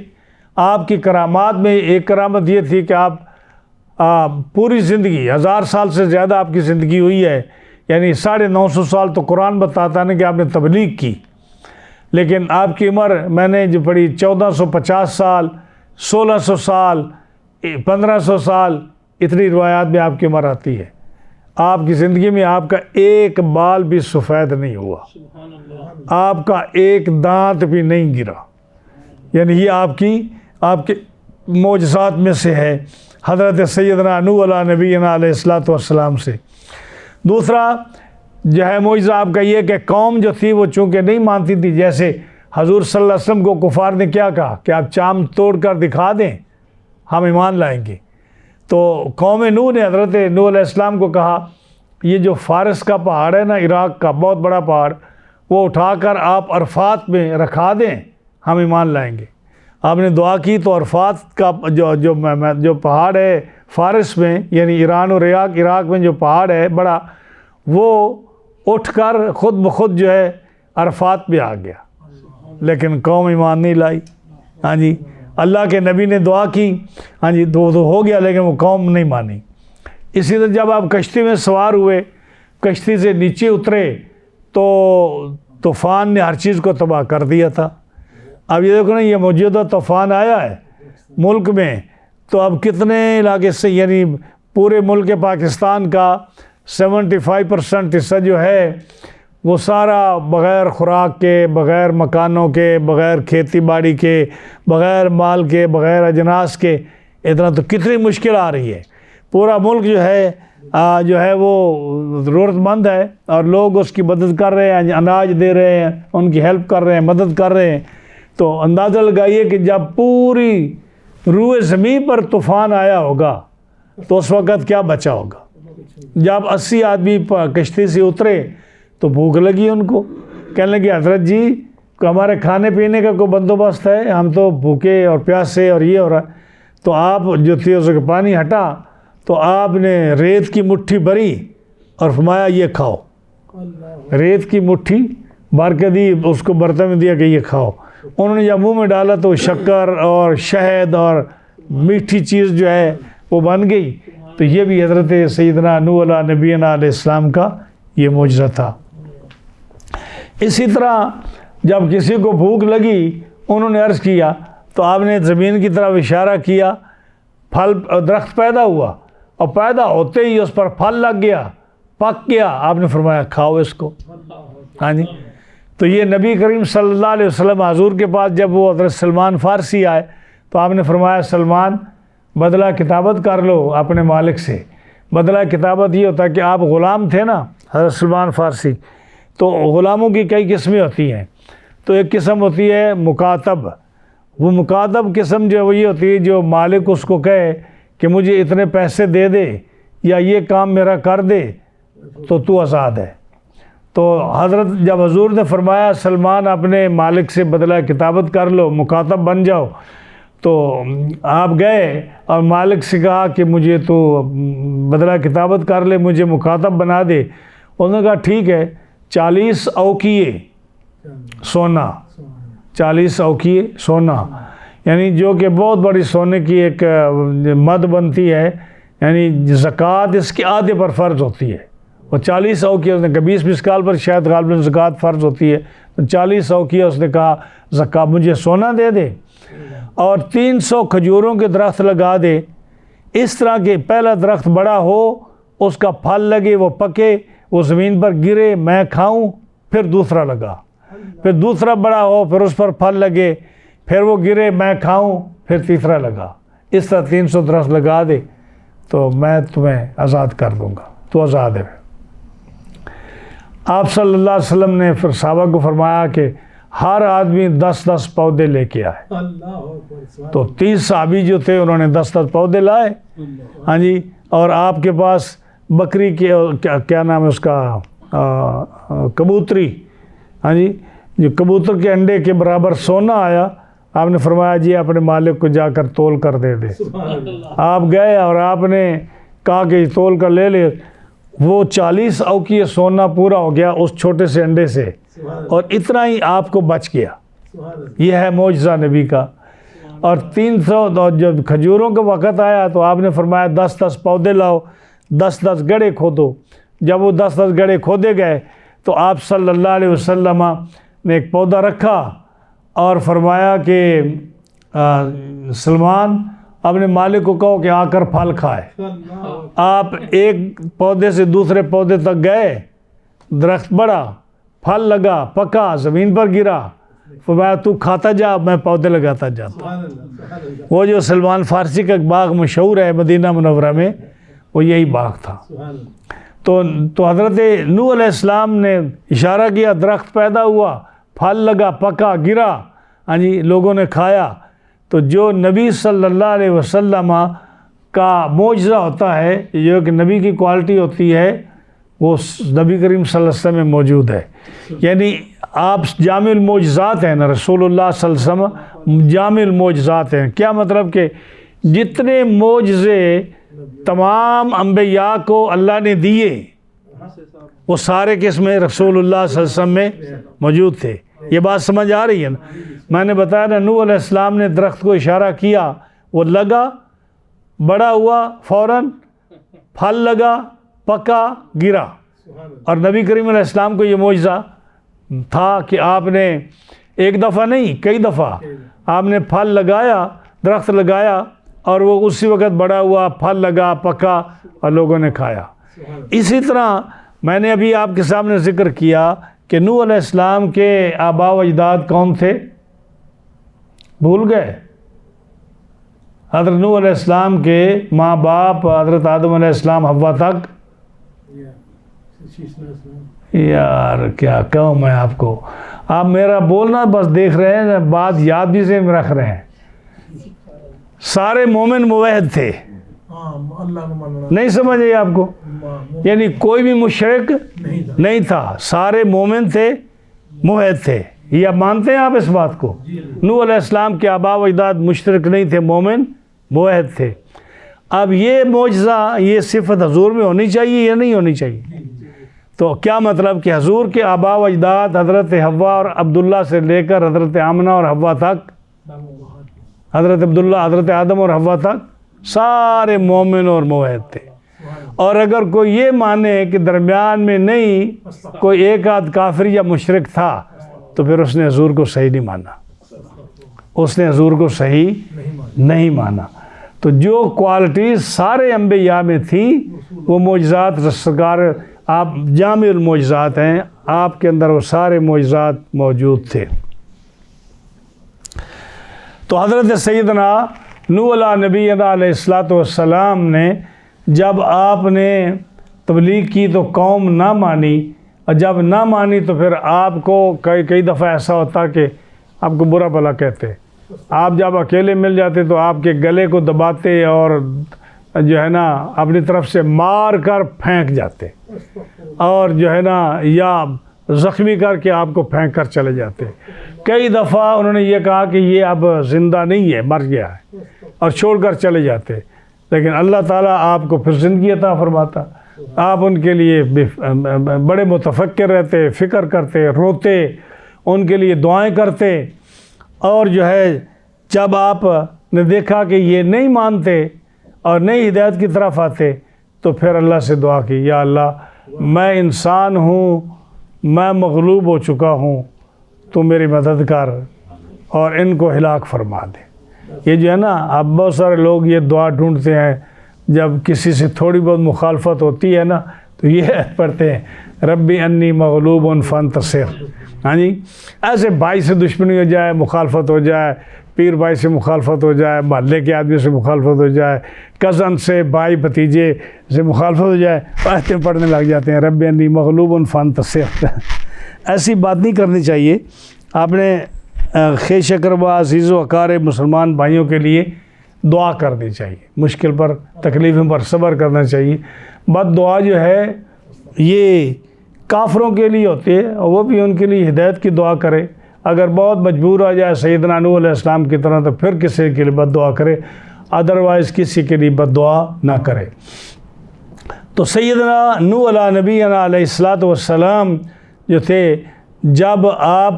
آپ کی کرامات میں ایک کرامت یہ تھی کہ آپ پوری زندگی 1000 سال سے زیادہ آپ کی زندگی ہوئی ہے، یعنی 950 سال تو قرآن بتاتا ہے کہ آپ نے تبلیغ کی، لیکن آپ کی عمر میں نے جو پڑھی 1450 سال، 1600 سال، 1500 سال، اتنی روایات میں آپ کی عمر آتی ہے۔ آپ کی زندگی میں آپ کا ایک بال بھی سفید نہیں ہوا، آپ کا ایک دانت بھی نہیں گرا، یعنی یہ آپ کے معجزات میں سے ہے حضرت سیدنا نوح علیہ نبینا علیہ الصلوۃ والسلام سے۔ دوسرا جو ہے معجزہ آپ کا یہ کہ قوم جو تھی وہ چونکہ نہیں مانتی تھی، جیسے حضور صلی اللہ علیہ وسلم کو کفار نے کیا کہا کہ آپ چاند توڑ کر دکھا دیں، ہم ایمان لائیں گے۔ تو قوم نوح نے حضرت نوح علیہ السلام کو کہا یہ جو فارس کا پہاڑ ہے نا، عراق کا بہت بڑا پہاڑ، وہ اٹھا کر آپ عرفات میں رکھا دیں، ہم ایمان لائیں گے۔ آپ نے دعا کی تو عرفات کا جو پہاڑ ہے فارس میں، یعنی ایران اور عراق میں جو پہاڑ ہے بڑا، وہ اٹھ کر خود بخود جو ہے عرفات پہ آ گیا، لیکن قوم ایمان نہیں لائی۔ ہاں جی، اللہ کے نبی نے دعا کی، ہاں جی، تو ہو گیا، لیکن وہ قوم نہیں مانی۔ اسی طرح جب آپ کشتی میں سوار ہوئے، کشتی سے نیچے اترے تو طوفان نے ہر چیز کو تباہ کر دیا تھا۔ اب یہ دیکھو نا، یہ موجودہ طوفان آیا ہے ملک میں، تو اب کتنے علاقے سے، یعنی پورے ملک پاکستان کا 75% حصہ جو ہے وہ سارا بغیر خوراک کے، بغیر مکانوں کے، بغیر کھیتی باڑی کے، بغیر مال کے، بغیر اجناس کے، اتنا تو کتنی مشکل آ رہی ہے۔ پورا ملک جو ہے وہ ضرورت مند ہے، اور لوگ اس کی مدد کر رہے ہیں، اناج دے رہے ہیں، ان کی ہیلپ کر رہے ہیں، مدد کر رہے ہیں۔ تو اندازہ لگائیے کہ جب پوری روئے زمین پر طوفان آیا ہوگا تو اس وقت کیا بچا ہوگا۔ جب 80 آدمی کشتی سے اترے تو بھوک لگی ان کو، کہنے لگے حضرت جی ہمارے کھانے پینے کا کوئی بندوبست ہے، ہم تو بھوکے اور پیاسے اور یہ ہو رہا ہے۔ تو آپ جو تھی اس کا پانی ہٹا تو آپ نے ریت کی مٹھی بھری اور فرمایا یہ کھاؤ۔ ریت کی مٹھی بھر کے دی، اس کو برتن میں دیا کہ یہ کھاؤ۔ انہوں نے جب منہ میں ڈالا تو شکر اور شہد اور میٹھی چیز جو ہے وہ بن گئی۔ تو یہ بھی حضرت سیدنا نوح علیہ نبینا علیہ السلام کا یہ معجزہ تھا۔ اسی طرح جب کسی کو بھوک لگی، انہوں نے عرض کیا تو آپ نے زمین کی طرف اشارہ کیا، پھل درخت پیدا ہوا، اور پیدا ہوتے ہی اس پر پھل لگ گیا، پک گیا، آپ نے فرمایا کھاؤ اس کو۔ ہاں جی، تو یہ نبی کریم صلی اللہ علیہ وسلم حضور کے پاس جب وہ حضرت سلمان فارسی آئے تو آپ نے فرمایا سلمان بدلہ کتابت کر لو اپنے مالک سے۔ بدلہ کتابت یہ ہوتا ہے کہ آپ غلام تھے نا حضرت سلمان فارسی، تو غلاموں کی کئی قسمیں ہوتی ہیں۔ تو ایک قسم ہوتی ہے مکاتب، وہ مکاتب قسم جو وہ یہ ہوتی ہے جو مالک اس کو کہے کہ مجھے اتنے پیسے دے دے یا یہ کام میرا کر دے تو آزاد ہے۔ تو حضرت جب حضور نے فرمایا سلمان اپنے مالک سے بدلہ کتابت کر لو، مکاتب بن جاؤ، تو آپ گئے اور مالک سے کہا کہ مجھے تو بدلہ کتابت کر لے، مجھے مکاتب بنا دے۔ انہوں نے کہا ٹھیک ہے، 40 اوقیے سونا، 40 اوقیے سونا، یعنی جو کہ بہت بڑی سونے کی ایک مد بنتی ہے، یعنی زکوٰۃ اس کے آدھے پر فرض ہوتی ہے۔ وہ 40 اوقیہ، اس نے کہا 20 مسکال پر شاید غالباً زکوٰۃ فرض ہوتی ہے، تو 40 اوقیہ اس نے کہا زکوٰۃ مجھے سونا دے دے، اور 300 کھجوروں کے درخت لگا دے، اس طرح کے پہلا درخت بڑا ہو، اس کا پھل لگے، وہ پکے، وہ زمین پر گرے، میں کھاؤں، پھر دوسرا لگا، پھر دوسرا بڑا ہو، پھر اس پر پھل لگے، پھر وہ گرے، میں کھاؤں، پھر تیسرا لگا، اس طرح 300 درخت لگا دے تو میں تمہیں آزاد کر دوں گا، تو آزاد ہے۔ آپ صلی اللہ علیہ وسلم نے پھر صحابہ کو فرمایا کہ ہر آدمی 10 پودے لے کے آئے، تو 30 صحابی جو تھے انہوں نے 10 پودے لائے، ہاں جی، اور آپ کے پاس بکری کے کیا نام ہے اس کا، کبوتری، ہاں جی، جو کبوتر کے انڈے کے برابر سونا آیا، آپ نے فرمایا جی اپنے مالک کو جا کر تول کر دے دے۔ آپ گئے اور آپ نے کہا کہ تول کر لے لے، وہ 40 اوقیہ سونا پورا ہو گیا اس چھوٹے سے انڈے سے، اور اتنا ہی آپ کو بچ گیا۔ یہ ہے معجزہ نبی کا۔ اور 300 جب کھجوروں کا وقت آیا تو آپ نے فرمایا 10 پودے لاؤ، 10 گڑھے کھودو۔ جب وہ 10 گڑھے کھودے گئے تو آپ صلی اللہ علیہ وسلم نے ایک پودا رکھا اور فرمایا کہ سلمان اپنے مالک کو کہو کہ آ کر پھل کھائے۔ آپ ایک پودے سے دوسرے پودے تک گئے، درخت بڑا، پھل لگا، پکا، زمین پر گرا، فرمایا تو کھاتا جا، میں پودے لگاتا جاتا۔ وہ جو سلمان فارسی کا باغ مشہور ہے مدینہ منورہ میں، وہ یہی باغ تھا۔ تو حضرت نوح علیہ السلام نے اشارہ کیا، درخت پیدا ہوا، پھل لگا، پکا، گرا، ہاں جی، لوگوں نے کھایا۔ تو جو نبی صلی اللہ علیہ وسلم کا معجزہ ہوتا ہے، جو کہ نبی کی کوالٹی ہوتی ہے، وہ نبی کریم صلی اللہ علیہ وسلم میں موجود ہے. یعنی آپ جامع المعجزات ہیں نا، رسول اللہ صلی اللہ علیہ وسلم جامع المعجزات ہیں. کیا مطلب کہ جتنے معجزے تمام انبیاء کو اللہ نے دیے وہ سارے کس میں رسول اللہ صلی اللہ علیہ وسلم میں موجود تھے. یہ بات سمجھ آ رہی ہے نا؟ میں نے بتایا نا، نوح علیہ السلام نے درخت کو اشارہ کیا، وہ لگا، بڑا ہوا، فوراً پھل لگا، پکا، گرا. اور نبی کریم علیہ السلام کو یہ معجزہ تھا کہ آپ نے ایک دفعہ نہیں، کئی دفعہ آپ نے پھل لگایا، درخت لگایا، اور وہ اسی وقت بڑا ہوا، پھل لگا، پکا، اور لوگوں نے کھایا. اسی طرح میں نے ابھی آپ کے سامنے ذکر کیا کہ نوح علیہ السلام کے آباء و اجداد کون تھے؟ بھول گئے؟ حضرت نوح علیہ السلام کے ماں باپ حضرت آدم علیہ السلام، حوا تک. یار کیا کہوں میں آپ کو، آپ میرا بولنا بس دیکھ رہے ہیں، بات یاد بھی سے رکھ رہے ہیں. سارے مومن موحد تھے، نہیں سمجھے آپ کو؟ یعنی کوئی بھی مشرک نہیں تھا، سارے مومن تھے، موحد تھے. یہ آپ مانتے ہیں آپ اس بات کو؟ نوح علیہ السلام کے آباء و اجداد مشرک نہیں تھے، مومن موحد تھے. اب یہ معجزہ، یہ صفت حضور میں ہونی چاہیے یا نہیں ہونی چاہیے؟ تو کیا مطلب کہ حضور کے آباء و اجداد حضرت حوا اور عبداللہ سے لے کر حضرت آمنہ اور حوا تک، حضرت عبداللہ، حضرت آدم اور حوا تک سارے مومن اور موحد تھے. اور اگر کوئی یہ مانے کہ درمیان میں نہیں، کوئی ایک آدھ کافر یا مشرک تھا، تو پھر اس نے حضور کو صحیح نہیں مانا، اس نے حضور کو صحیح نہیں مانا. تو جو کوالٹیز سارے انبیاء میں تھیں، وہ معجزات سرکار آپ جامع المعجزات ہیں، آپ کے اندر وہ سارے معجزات موجود تھے. تو حضرت سیدنا نوح علیہ نبینا علیہ الصلوۃ والسلام نے جب آپ نے تبلیغ کی تو قوم نہ مانی، اور جب نہ مانی تو پھر آپ کو کئی دفعہ ایسا ہوتا کہ آپ کو برا بھلا کہتے. آپ جب اکیلے مل جاتے تو آپ کے گلے کو دباتے اور جو ہے نا اپنی طرف سے مار کر پھینک جاتے، اور جو ہے نا یا زخمی کر کے آپ کو پھینک کر چلے جاتے. کئی دفعہ انہوں نے یہ کہا کہ یہ اب زندہ نہیں ہے، مر گیا ہے، اور چھوڑ کر چلے جاتے. لیکن اللہ تعالیٰ آپ کو پھر زندگی عطا فرماتا. آپ ان کے لیے بڑے متفکر رہتے، فکر کرتے، روتے، ان کے لیے دعائیں کرتے. اور جو ہے جب آپ نے دیکھا کہ یہ نہیں مانتے اور نہیں ہدایت کی طرف آتے، تو پھر اللہ سے دعا کی، یا اللہ میں انسان ہوں، میں مغلوب ہو چکا ہوں، تو میری مدد کر اور ان کو ہلاک فرما دے. یہ جو ہے نا، اب بہت سارے لوگ یہ دعا ڈھونڈتے ہیں جب کسی سے تھوڑی بہت مخالفت ہوتی ہے نا، تو یہ پڑھتے ہیں ربی انی مغلوب فانتصر. ہاں جی، ایسے بھائی سے دشمنی ہو جائے، مخالفت ہو جائے، پیر بھائی سے مخالفت ہو جائے، محلے کے آدمی سے مخالفت ہو جائے، کزن سے، بھائی بھتیجے سے مخالفت ہو جائے، آیتیں پڑھنے لگ جاتے ہیں رب انی مغلوب فانتصر. ایسی بات نہیں کرنی چاہیے. آپ نے خیر شکر و عزیز و اقارب مسلمان بھائیوں کے لیے دعا کرنی چاہیے، مشکل پر، تکلیفوں پر صبر کرنا چاہیے. بد دعا جو ہے یہ کافروں کے لیے ہوتی ہے، اور وہ بھی ان کے لیے ہدایت کی دعا کرے. اگر بہت مجبور ہو جائے سیدنا نوح علیہ السلام کی طرح، تو پھر کسی کے لیے بد دعا کرے، ادروائز کسی کے لیے بد دعا نہ کرے. تو سیدنا نوح علیہ نبینا علیہ الصلوۃ والسلام جو تھے، جب آپ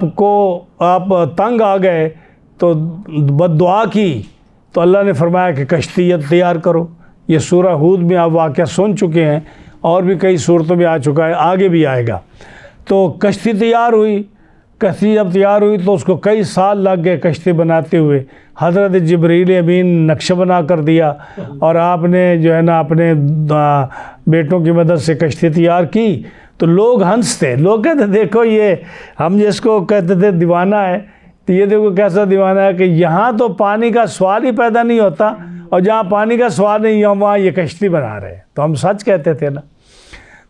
تنگ آ گئے تو بد دعا کی، تو اللہ نے فرمایا کہ کشتی تیار کرو. یہ سورہ ہود میں آپ واقعہ سن چکے ہیں، اور بھی کئی صورتوں میں آ چکا ہے، آگے بھی آئے گا. تو کشتی تیار ہوئی. کشتی جب تیار ہوئی تو اس کو کئی سال لگ گئے کشتی بناتے ہوئے. حضرت جبریل امین نقشہ بنا کر دیا، اور آپ نے جو ہے نا اپنے بیٹوں کی مدد سے کشتی تیار کی. تو لوگ ہنستے، لوگ کہتے دیکھو یہ ہم جس کو کہتے تھے دیوانہ ہے، تو یہ دیکھو کیسا دیوانہ ہے کہ یہاں تو پانی کا سوال ہی پیدا نہیں ہوتا، اور جہاں پانی کا سوال نہیں ہے وہاں یہ کشتی بنا رہے ہیں. تو ہم سچ کہتے تھے نا.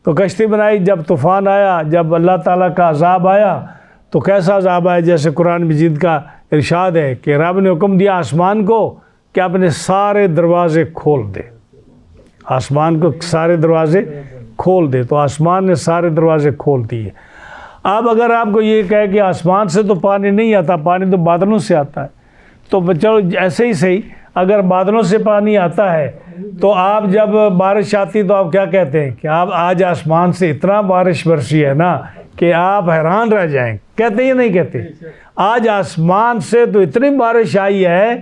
تو کشتی بنائی. جب طوفان آیا، جب اللہ تعالیٰ کا عذاب آیا، تو کیسا عذاب آیا؟ جیسے قرآن مجید کا ارشاد ہے کہ رب نے حکم دیا آسمان کو کہ اپنے سارے دروازے کھول دے، آسمان کو سارے دروازے کھول دے، تو آسمان نے سارے دروازے کھول دیے۔ اب اگر آپ کو یہ کہے کہ آسمان سے تو پانی نہیں آتا، پانی تو بادلوں سے آتا ہے، تو چلو ایسے ہی صحیح، اگر بادلوں سے پانی آتا ہے تو آپ جب بارش آتی تو آپ کیا کہتے ہیں کہ آپ آج آسمان سے اتنا بارش برسی ہے نا کہ آپ حیران رہ جائیں، کہتے یا نہیں کہتے؟ آج آسمان سے تو اتنی بارش آئی ہے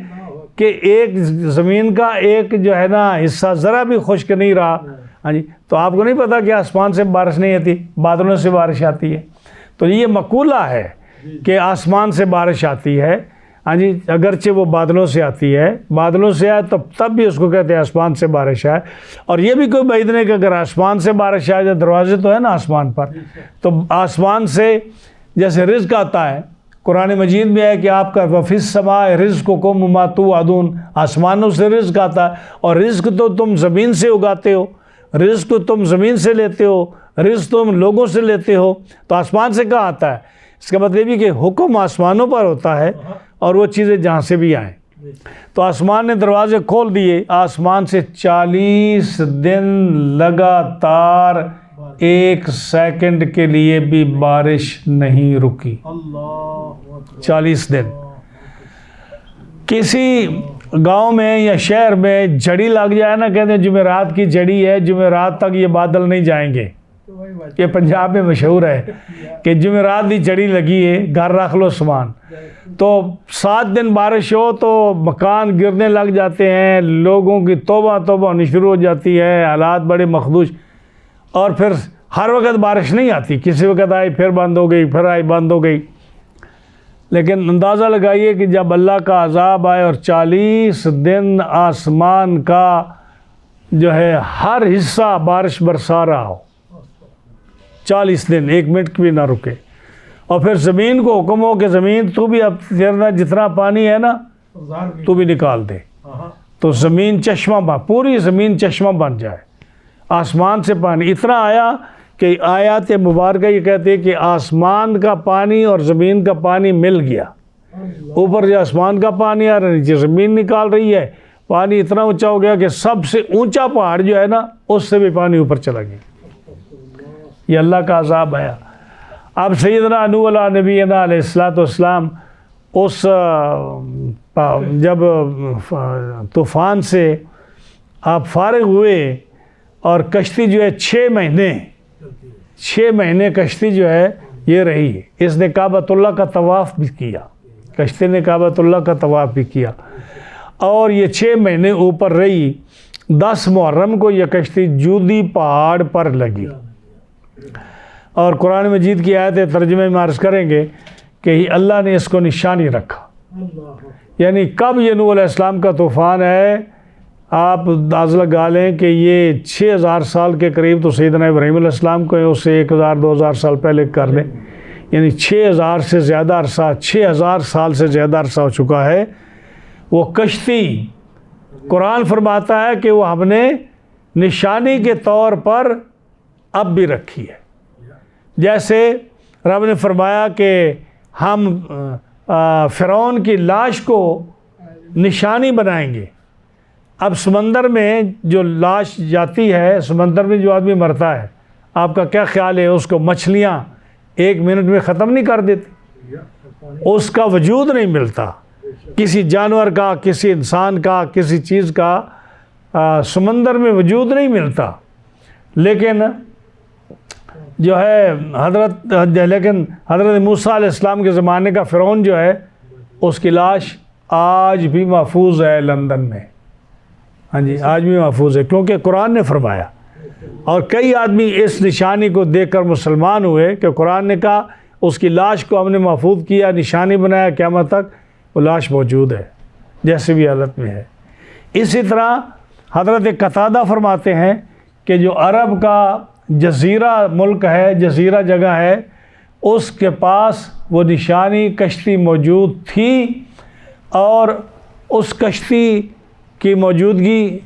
کہ ایک زمین کا ایک جو ہے نا حصہ ذرا بھی خشک نہیں رہا۔ ہاں جی، تو آپ کو نہیں پتا کہ آسمان سے بارش نہیں آتی، بادلوں سے بارش آتی ہے۔ تو یہ مقولہ ہے کہ آسمان سے بارش آتی ہے، ہاں جی، اگرچہ وہ بادلوں سے آتی ہے، بادلوں سے آئے تب بھی اس کو کہتے ہیں آسمان سے بارش آئے۔ اور یہ بھی کوئی بعید نہیں کہ اگر آسمان سے بارش آئے تو دروازے تو ہے نا آسمان پر، تو آسمان سے جیسے رزق آتا ہے، قرآن مجید میں ہے کہ آپ کا وفی السماء رزقکم وما توعدون، آسمانوں سے رزق آتا ہے، اور رزق تو تم زمین سے اگاتے ہو، رزق تو تم زمین سے لیتے ہو، رزق تم لوگوں سے لیتے ہو، تو آسمان سے کہاں آتا ہے؟ اس کا مطلب یہ کہ حکم آسمانوں پر ہوتا ہے اور وہ چیزیں جہاں سے بھی آئیں۔ تو آسمان نے دروازے کھول دیے، آسمان سے 40 دن لگاتار 1 سیکنڈ کے لیے بھی بارش نہیں رکی، 40 دن۔ کسی گاؤں میں یا شہر میں جھڑی لگ جائے نا، کہتے ہیں جمعرات کی جھڑی ہے، جمعرات تک یہ بادل نہیں جائیں گے، یہ پنجاب میں مشہور ہے کہ جمعرات کی جھڑی لگی ہے، گھر رکھ لو سامان۔ تو 7 دن بارش ہو تو مکان گرنے لگ جاتے ہیں، لوگوں کی توبہ ہونی شروع ہو جاتی ہے، حالات بڑے مخدوش، اور پھر ہر وقت بارش نہیں آتی، کسی وقت آئی پھر بند ہو گئی، پھر آئی بند ہو گئی۔ لیکن اندازہ لگائیے کہ جب اللہ کا عذاب آئے اور 40 دن آسمان کا جو ہے ہر حصہ بارش برسا رہا ہو، 40 دن 1 منٹ بھی نہ رکے، اور پھر زمین کو حکم ہو کہ زمین تو بھی اب جتنا پانی ہے نا تو بھی نکال دے، تو زمین چشمہ پوری زمین چشمہ بن جائے، آسمان سے پانی اتنا آیا کہ آیات مبارکہ یہ کہتے ہیں کہ آسمان کا پانی اور زمین کا پانی مل گیا، اوپر جو آسمان کا پانی آ رہا ہے، نیچے زمین نکال رہی ہے، پانی اتنا اونچا ہو گیا کہ سب سے اونچا پہاڑ جو ہے نا اس سے بھی پانی اوپر چلا گیا۔ یہ اللہ کا عذاب آیا۔ اب سیدنا نوح علیہ نبینا علیہ الصلوۃ والسلام اس جب طوفان سے آپ فارغ ہوئے اور کشتی جو ہے 6 مہینے کشتی جو ہے یہ رہی، اس نے کعبۃ اللہ کا طواف بھی کیا، کشتی نے کعبۃ اللہ کا طواف بھی کیا، اور یہ 6 مہینے اوپر رہی۔ 10 محرم کو یہ کشتی جودی پہاڑ پر لگی، اور قرآن مجید کی آیت ترجمے میں عرض کریں گے کہ اللہ نے اس کو نشانی رکھا، یعنی کب یہ نوح علیہ السلام کا طوفان ہے، آپ اندازہ لگا لیں کہ یہ 6000 سال کے قریب تو سیدنا ابراہیم علیہ السلام کو ہے، اس سے 1000-2000 سال پہلے کر لیں، یعنی 6000 سے زیادہ عرصہ، 6000 سال سے زیادہ عرصہ ہو چکا ہے۔ وہ کشتی قرآن فرماتا ہے کہ وہ ہم نے نشانی کے طور پر اب بھی رکھی ہے، جیسے رب نے فرمایا کہ ہم فرعون کی لاش کو نشانی بنائیں گے۔ اب سمندر میں جو لاش جاتی ہے، سمندر میں جو آدمی مرتا ہے، آپ کا کیا خیال ہے اس کو مچھلیاں 1 منٹ میں ختم نہیں کر دیتی؟ اس کا وجود نہیں ملتا، کسی جانور کا، کسی انسان کا، کسی چیز کا سمندر میں وجود نہیں ملتا، لیکن جو ہے حضرت موسیٰ علیہ السلام کے زمانے کا فرعون جو ہے، اس کی لاش آج بھی محفوظ ہے لندن میں، ہاں جی آج بھی محفوظ ہے، کیونکہ قرآن نے فرمایا۔ اور کئی آدمی اس نشانی کو دیکھ کر مسلمان ہوئے کہ قرآن نے کہا اس کی لاش کو ہم نے محفوظ کیا، نشانی بنایا، قیامت تک وہ لاش موجود ہے جیسے بھی حالت میں ہے۔ اسی طرح حضرت قتادہ فرماتے ہیں کہ جو عرب کا جزیرہ ملک ہے، جزیرہ جگہ ہے، اس کے پاس وہ نشانی کشتی موجود تھی، اور اس کشتی کی موجودگی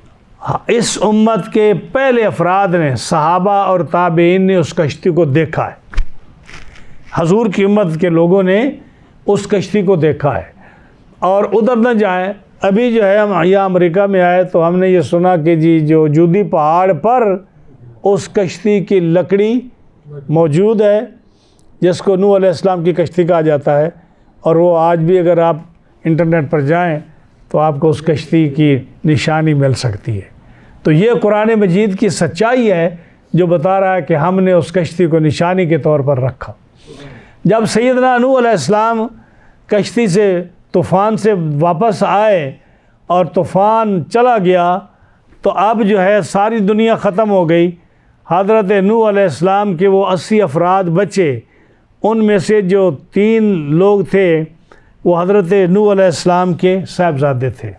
اس امت کے پہلے افراد نے، صحابہ اور تابعین نے اس کشتی کو دیکھا ہے، حضور کی امت کے لوگوں نے اس کشتی کو دیکھا ہے۔ اور ادھر نہ جائیں. ابھی جو ہے ہم یہاں امریکہ میں آئے تو ہم نے یہ سنا کہ جی جو جودی پہاڑ پر اس کشتی کی لکڑی موجود ہے جس کو نوح علیہ السلام کی کشتی کہا جاتا ہے, اور وہ آج بھی اگر آپ انٹرنیٹ پر جائیں تو آپ کو اس کشتی کی نشانی مل سکتی ہے. تو یہ قرآن مجید کی سچائی ہے جو بتا رہا ہے کہ ہم نے اس کشتی کو نشانی کے طور پر رکھا. جب سیدنا نوح علیہ السلام کشتی سے طوفان سے واپس آئے اور طوفان چلا گیا تو اب جو ہے ساری دنیا ختم ہو گئی. حضرت نوح علیہ السلام کے وہ 80 افراد بچے, ان میں سے جو 3 لوگ تھے وہ حضرت نوح علیہ السلام کے صاحبزادے تھے.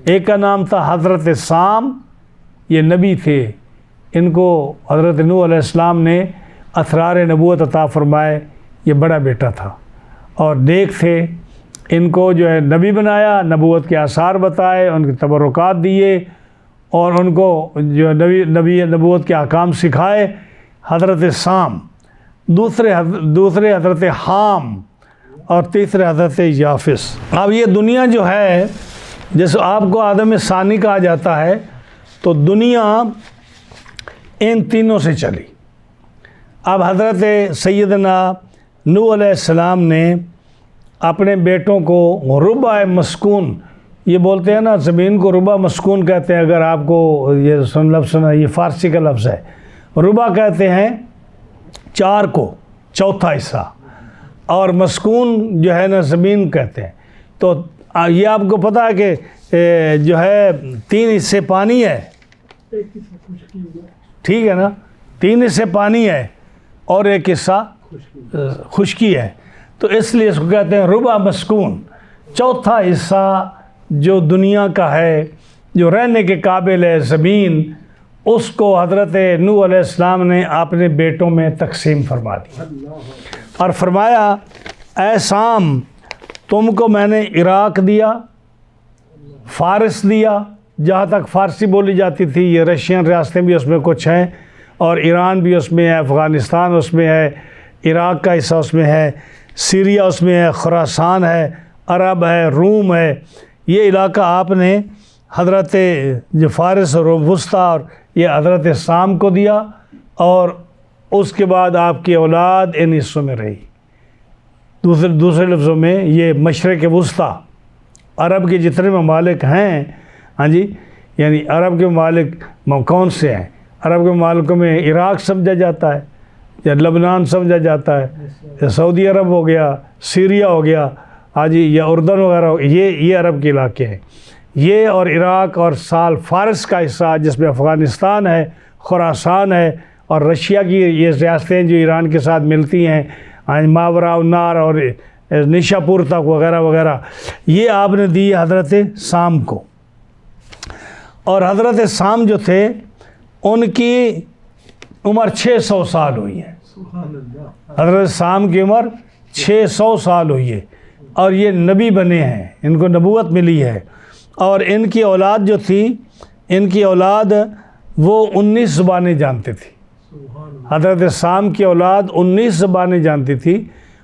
ایک کا نام تھا حضرت سام, یہ نبی تھے, ان کو حضرت نوح علیہ السلام نے اسرار نبوت عطا فرمائے, یہ بڑا بیٹا تھا اور نیک تھے. ان کو جو ہے نبی بنایا, نبوت کے آثار بتائے, ان کے تبرکات دیے اور ان کو جو نبی نبوت کے احکام سکھائے. حضرت سام, دوسرے حضرت حام اور تیسرے حضرت یافس. اب یہ دنیا جو ہے جیسے آپ کو آدم ثانی کہا جاتا ہے, تو دنیا ان تینوں سے چلی. اب حضرت سیدنا نوح علیہ السلام نے اپنے بیٹوں کو ربع مسکون, یہ بولتے ہیں نا زمین کو ربع مسکون کہتے ہیں, اگر آپ کو یہ لفظ سنا, یہ فارسی کا لفظ ہے. ربع کہتے ہیں 4 کو, چوتھا حصہ, اور مسکون جو ہے نا زمین کہتے ہیں. تو یہ آپ کو پتہ ہے کہ جو ہے 3 حصے پانی ہے, ٹھیک ہے نا, 3 حصے پانی ہے اور 1 حصہ خشکی ہے. تو اس لیے اس کو کہتے ہیں ربع مسکون. چوتھا حصہ جو دنیا کا ہے, جو رہنے کے قابل ہے زمین, اس کو حضرت نوح علیہ السلام نے اپنے بیٹوں میں تقسیم فرما دی اور فرمایا اے سام, تم کو میں نے عراق دیا, فارس دیا, جہاں تک فارسی بولی جاتی تھی, یہ رشین ریاستیں بھی اس میں کچھ ہیں, اور ایران بھی اس میں ہے, افغانستان اس میں ہے, عراق کا حصہ اس میں ہے, سیریا اس میں ہے, خراسان ہے, عرب ہے, روم ہے. یہ علاقہ آپ نے حضرت جو فارس اور وسطیٰ اور یہ حضرت سام کو دیا, اور اس کے بعد آپ کی اولاد ان حصوں میں رہی. دوسرے لفظوں میں یہ مشرق وسطیٰ, عرب کے جتنے ممالک ہیں, ہاں جی, یعنی عرب کے ممالک کون سے ہیں؟ عرب کے ممالکوں میں عراق سمجھا جاتا ہے, یا لبنان سمجھا جاتا ہے, یا سعودی عرب ہو گیا, سیریا ہو گیا, ہاں جی, یا اردن وغیرہ ہو, یہ عرب کے علاقے ہیں. یہ اور عراق اور فارس کا حصہ جس میں افغانستان ہے, خراسان ہے, اور رشیا کی یہ ریاستیں جو ایران کے ساتھ ملتی ہیں, ماورا النار اور نشاپور تک وغیرہ وغیرہ, یہ آپ نے دی حضرت سام کو. اور حضرت سام جو تھے ان کی عمر 600 سال ہوئی ہے. حضرت سام کی عمر 600 سال ہوئی ہے, اور یہ نبی بنے ہیں, ان کو نبوت ملی ہے. اور ان کی اولاد جو تھی, ان کی اولاد وہ 19 زبانیں جانتے تھی. حضرت سام کی اولاد 19 زبانیں جانتی تھی.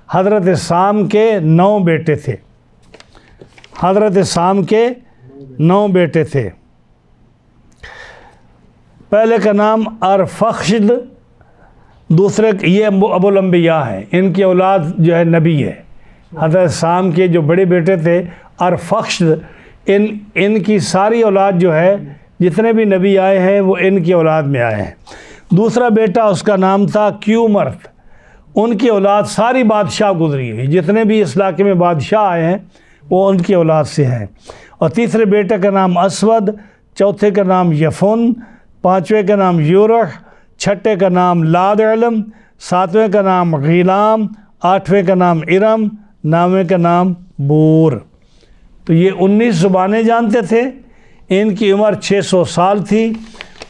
حضرت سام کے 9 بیٹے تھے. حضرت سام کے 9 بیٹے تھے. پہلے کا نام ارفخشد, دوسرے یہ ابو الانبیاء ہیں, ان کی اولاد جو ہے نبی ہے. حضرت سام کے جو بڑے بیٹے تھے ارفخشد, ان کی ساری اولاد جو ہے جتنے بھی نبی آئے ہیں وہ ان کی اولاد میں آئے ہیں. دوسرا بیٹا اس کا نام تھا کیومرت, ان کی اولاد ساری بادشاہ گزری ہے, جتنے بھی اس علاقے میں بادشاہ آئے ہیں وہ ان کی اولاد سے ہیں. اور تیسرے بیٹے کا نام اسود, چوتھے کا نام یفن, پانچویں کا نام یورح, چھٹے کا نام لاد علم, ساتویں کا نام غیلام, آٹھویں کا نام ارم, نویں کا نام بور. تو یہ 19 زبانیں جانتے تھے. ان کی عمر 600 سال تھی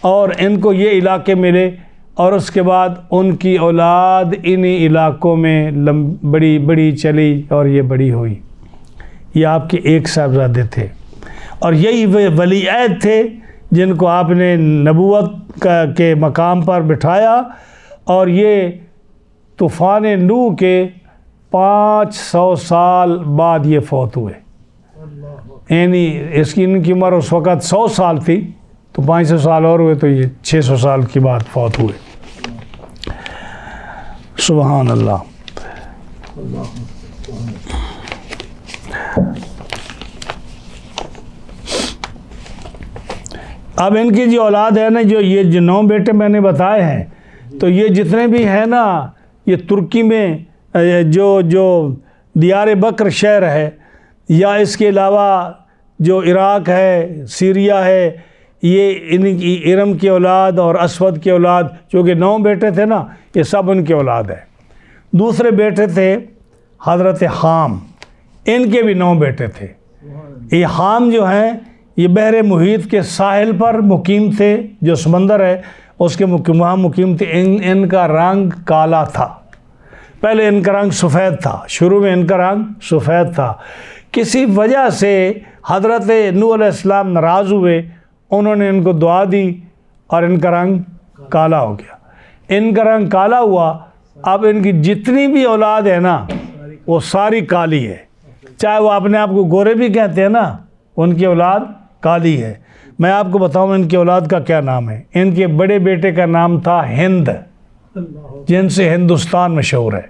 اور ان کو یہ علاقے ملے, اور اس کے بعد ان کی اولاد انہی علاقوں میں بڑی چلی اور یہ بڑی ہوئی. یہ آپ کے ایک صاحبزادے تھے, اور یہی ولی عہد تھے جن کو آپ نے نبوت کے مقام پر بٹھایا, اور یہ طوفان نوح کے 500 سال بعد یہ فوت ہوئے. یعنی ان کی عمر اس وقت 100 سال تھی، تو 500 سال اور ہوئے تو یہ 600 سال کی بعد فوت ہوئے۔ سبحان اللہ۔ اب ان کی جو اولاد ہے نا، یہ 9 بیٹے میں نے بتائے ہیں، تو یہ جتنے بھی ہیں نا، یہ ترکی میں جو دیار بکر شہر ہے، یا اس کے علاوہ جو عراق ہے، سیریا ہے، یہ ان کی ارم کی اولاد اور اسود کی اولاد، چونکہ 9 بیٹے تھے نا، یہ سب ان کی اولاد ہے۔ دوسرے بیٹے تھے حضرت حام، ان کے بھی 9 بیٹے تھے۔ یہ حام جو ہیں یہ بحر محیط کے ساحل پر مقیم تھے، جو سمندر ہے اس کے وہاں مقیم تھے۔ ان کا رنگ کالا تھا، پہلے ان کا رنگ سفید تھا، شروع میں ان کا رنگ سفید تھا۔ کسی وجہ سے حضرت نوح علیہ السلام ناراض ہوئے، انہوں نے ان کو دعا دی اور ان کا رنگ کالا ہو گیا۔ ان کا رنگ کالا ہوا، اب ان کی جتنی بھی اولاد ہے نا وہ ساری کالی ہے، چاہے وہ اپنے آپ کو گورے بھی کہتے ہیں نا، ان کی اولاد کالی ہے۔ میں آپ کو بتاؤں ان کی اولاد کا کیا نام ہے۔ ان کے بڑے بیٹے کا نام تھا ہند، جن سے ہندوستان مشہور ہے۔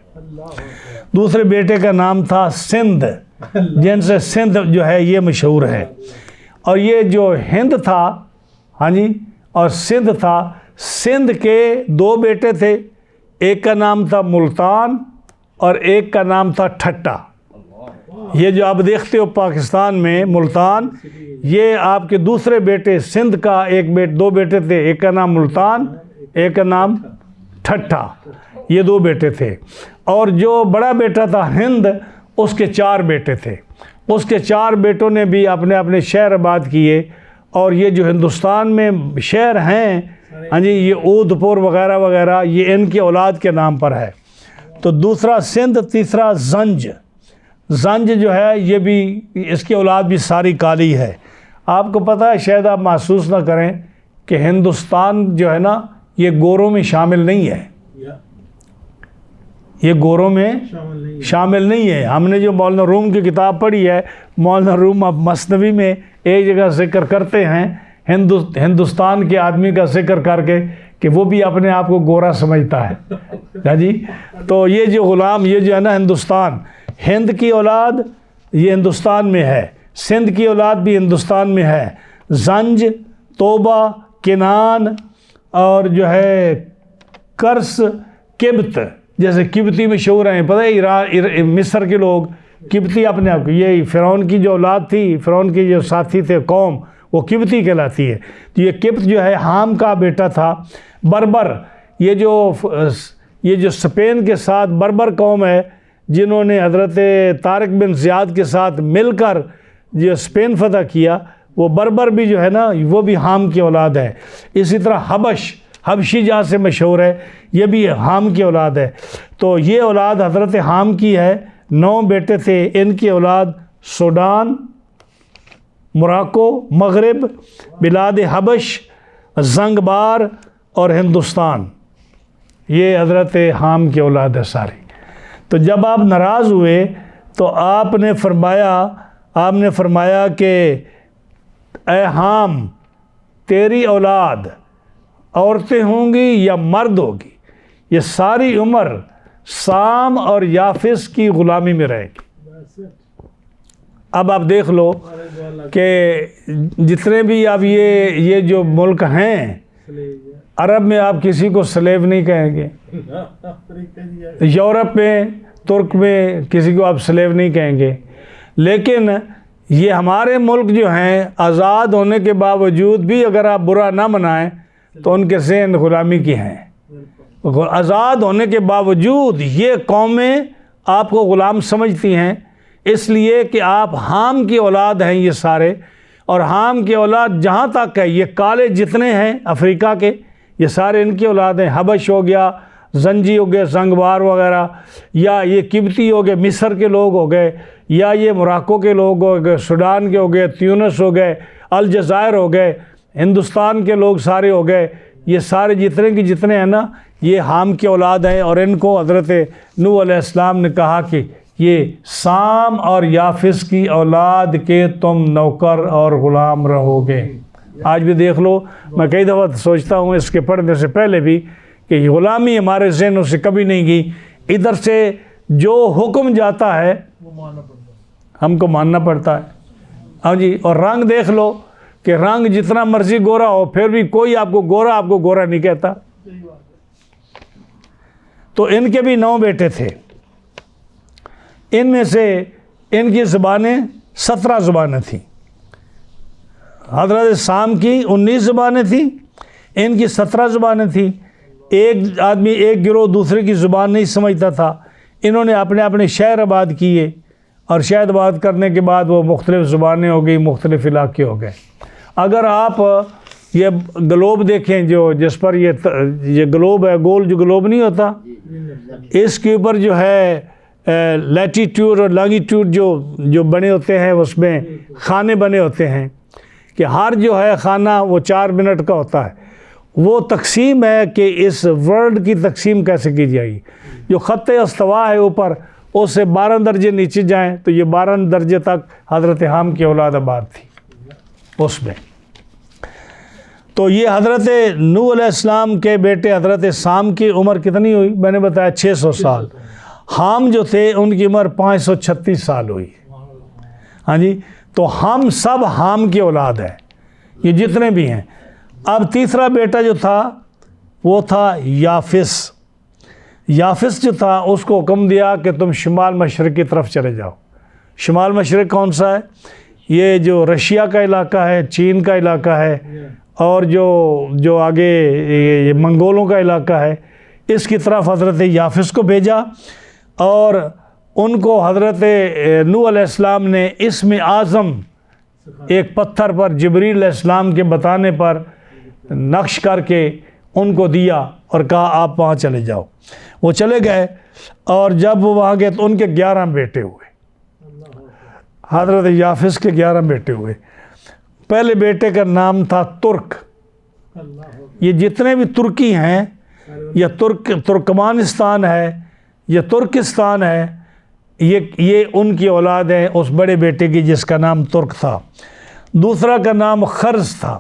دوسرے بیٹے کا نام تھا سندھ، جن سے سندھ جو ہے یہ مشہور ہے۔ اور یہ جو ہند تھا، ہاں جی، اور سندھ تھا، سندھ کے 2 بیٹے تھے، ایک کا نام تھا ملتان اور ایک کا نام تھا ٹھٹا۔ یہ جو آپ دیکھتے ہو پاکستان میں ملتان، یہ آپ کے دوسرے بیٹے سندھ کا 2 بیٹے تھے، ایک کا نام ملتان، ایک کا نام ٹھٹا، یہ 2 بیٹے تھے۔ اور جو بڑا بیٹا تھا ہند، اس کے 4 بیٹے تھے۔ اس کے 4 بیٹوں نے بھی اپنے اپنے شہر آباد کیے، اور یہ جو ہندوستان میں شہر ہیں، ہاں جی، یہ اودھ پور وغیرہ وغیرہ، یہ ان کی اولاد کے نام پر ہے۔ تو دوسرا سندھ، تیسرا زنج جو ہے، یہ بھی اس کی اولاد بھی ساری کالی ہے۔ آپ کو پتہ ہے، شاید آپ محسوس نہ کریں کہ ہندوستان جو ہے نا، یہ گوروں میں شامل نہیں ہے، یہ گوروں میں شامل نہیں ہے۔ ہم نے جو مولانا روم کی کتاب پڑھی ہے، مولانا روم اب مثنوی میں ایک جگہ ذکر کرتے ہیں ہندوستان کے آدمی کا ذکر کر کے، کہ وہ بھی اپنے آپ کو گورا سمجھتا ہے جی۔ تو یہ جو غلام، یہ جو ہے نا ہندوستان، ہند کی اولاد یہ ہندوستان میں ہے، سندھ کی اولاد بھی ہندوستان میں ہے۔ زنج، توبہ، کنان، اور جو ہے کرس، قبط، جیسے قبطی مشہور ہیں، پتہ ہے مصر کے لوگ قبطی اپنے آپ کو، یہ فرعون کی جو اولاد تھی، فرعون کے جو ساتھی تھے قوم، وہ قبطی کہلاتی ہے۔ تو یہ قبط جو ہے حام کا بیٹا تھا۔ بربر، یہ جو اسپین کے ساتھ بربر قوم ہے، جنہوں نے حضرت طارق بن زیاد کے ساتھ مل کر جو اسپین فتح کیا، وہ بربر بھی جو ہے نا، وہ بھی حام کی اولاد ہے۔ اسی طرح حبشی جہاں سے مشہور ہے، یہ بھی حام کی اولاد ہے۔ تو یہ اولاد حضرت حام کی ہے، 9 بیٹے تھے۔ ان کی اولاد سوڈان، موراکو، مغرب، بلاد حبش، زنگبار اور ہندوستان، یہ حضرت حام کی اولاد ہے ساری۔ تو جب آپ ناراض ہوئے تو آپ نے فرمایا کہ اے حام، تیری اولاد عورتیں ہوں گی یا مرد ہوگی، یہ ساری عمر سام اور یافس کی غلامی میں رہے گی۔ اب آپ دیکھ لو کہ جتنے بھی اب یہ جو ملک ہیں عرب میں، آپ کسی کو سلیو نہیں کہیں گے، یورپ میں، ترک میں کسی کو آپ سلیو نہیں کہیں گے، لیکن یہ ہمارے ملک جو ہیں آزاد ہونے کے باوجود بھی اگر آپ برا نہ منائیں تو ان کے ذہن غلامی کی ہیں۔ آزاد ہونے کے باوجود یہ قومیں آپ کو غلام سمجھتی ہیں، اس لیے کہ آپ حام کی اولاد ہیں یہ سارے۔ اور حام کی اولاد جہاں تک ہے، یہ کالے جتنے ہیں افریقہ کے، یہ سارے ان کی اولاد ہیں۔ حبش ہو گیا، زنجی ہو گئے، زنگبار وغیرہ، یا یہ قبطی ہو گئے، مصر کے لوگ ہو گئے، یا یہ موراکو کے لوگ ہو گئے، سوڈان کے ہو گئے، تیونس ہو گئے، الجزائر ہو گئے، ہندوستان کے لوگ سارے ہو گئے، یہ سارے جتنے ہیں نا، یہ حام کی اولاد ہیں۔ اور ان کو حضرت نوح علیہ السلام نے کہا کہ یہ سام اور یافس کی اولاد کے تم نوکر اور غلام رہو گے۔ آج بھی دیکھ لو، میں کئی دفعہ سوچتا ہوں اس کے پڑھنے سے پہلے بھی کہ غلامی ہمارے ذہنوں سے کبھی نہیں گئی۔ ادھر سے جو حکم جاتا ہے ہم کو ماننا پڑتا ہے۔ ہاں جی، اور رنگ دیکھ لو کہ رنگ جتنا مرضی گورا ہو پھر بھی کوئی آپ کو گورا نہیں کہتا۔ تو ان کے بھی 9 بیٹے تھے، ان میں سے ان کی زبانیں 17 زبانیں تھیں۔ حضرت سام کی 19 زبانیں تھیں، ان کی 17 زبانیں تھیں۔ ایک آدمی ایک گروہ دوسرے کی زبان نہیں سمجھتا تھا، انہوں نے اپنے شہر آباد کیے، اور شہر آباد کرنے کے بعد وہ مختلف زبانیں ہو گئی، مختلف علاقے ہو گئے۔ اگر آپ یہ گلوب دیکھیں جو جس پر یہ گلوب ہے، گول جو گلوب نہیں ہوتا، اس کے اوپر جو ہے لیٹیٹیوڈ اور لانگیٹیوڈ جو بنے ہوتے ہیں، اس میں خانے بنے ہوتے ہیں کہ ہر جو ہے خانہ وہ 4 منٹ کا ہوتا ہے۔ وہ تقسیم ہے کہ اس ورلڈ کی تقسیم کیسے کی جائے گی۔ جو خط استوا ہے اوپر، اس سے 12 درجے نیچے جائیں تو یہ 12 درجے تک حضرت حام کی اولاد آباد تھی اس میں۔ تو یہ حضرت نوح علیہ السلام کے بیٹے حضرت سام کی عمر کتنی ہوئی؟ میں نے بتایا 600 سال۔ حام جو تھے ان کی عمر 536 سال ہوئی۔ ہاں جی، تو ہم سب حام کی اولاد ہیں، یہ جتنے بھی ہیں۔ اب تیسرا بیٹا جو تھا وہ تھا یافس۔ یافس جو تھا اس کو حکم دیا کہ تم شمال مشرق کی طرف چلے جاؤ۔ شمال مشرق کون سا ہے؟ یہ جو رشیا کا علاقہ ہے، چین کا علاقہ ہے، اور جو آگے یہ منگولوں کا علاقہ ہے، اس کی طرف حضرت یافس کو بھیجا، اور ان کو حضرت نوح علیہ السلام نے اسم اعظم ایک پتھر پر جبریل علیہ السلام کے بتانے پر نقش کر کے ان کو دیا اور کہا آپ وہاں چلے جاؤ۔ وہ چلے گئے، اور جب وہ وہاں گئے تو ان کے 11 بیٹے ہوئے۔ حضرت یافس کے 11 بیٹے ہوئے۔ پہلے بیٹے کا نام تھا ترک۔ یہ جتنے بھی ترکی ہیں، یا ترکمانستان ہے، یا ترکستان ہے، یہ ان کی اولاد ہے اس بڑے بیٹے کی جس کا نام ترک تھا۔ دوسرا کا نام خرز تھا،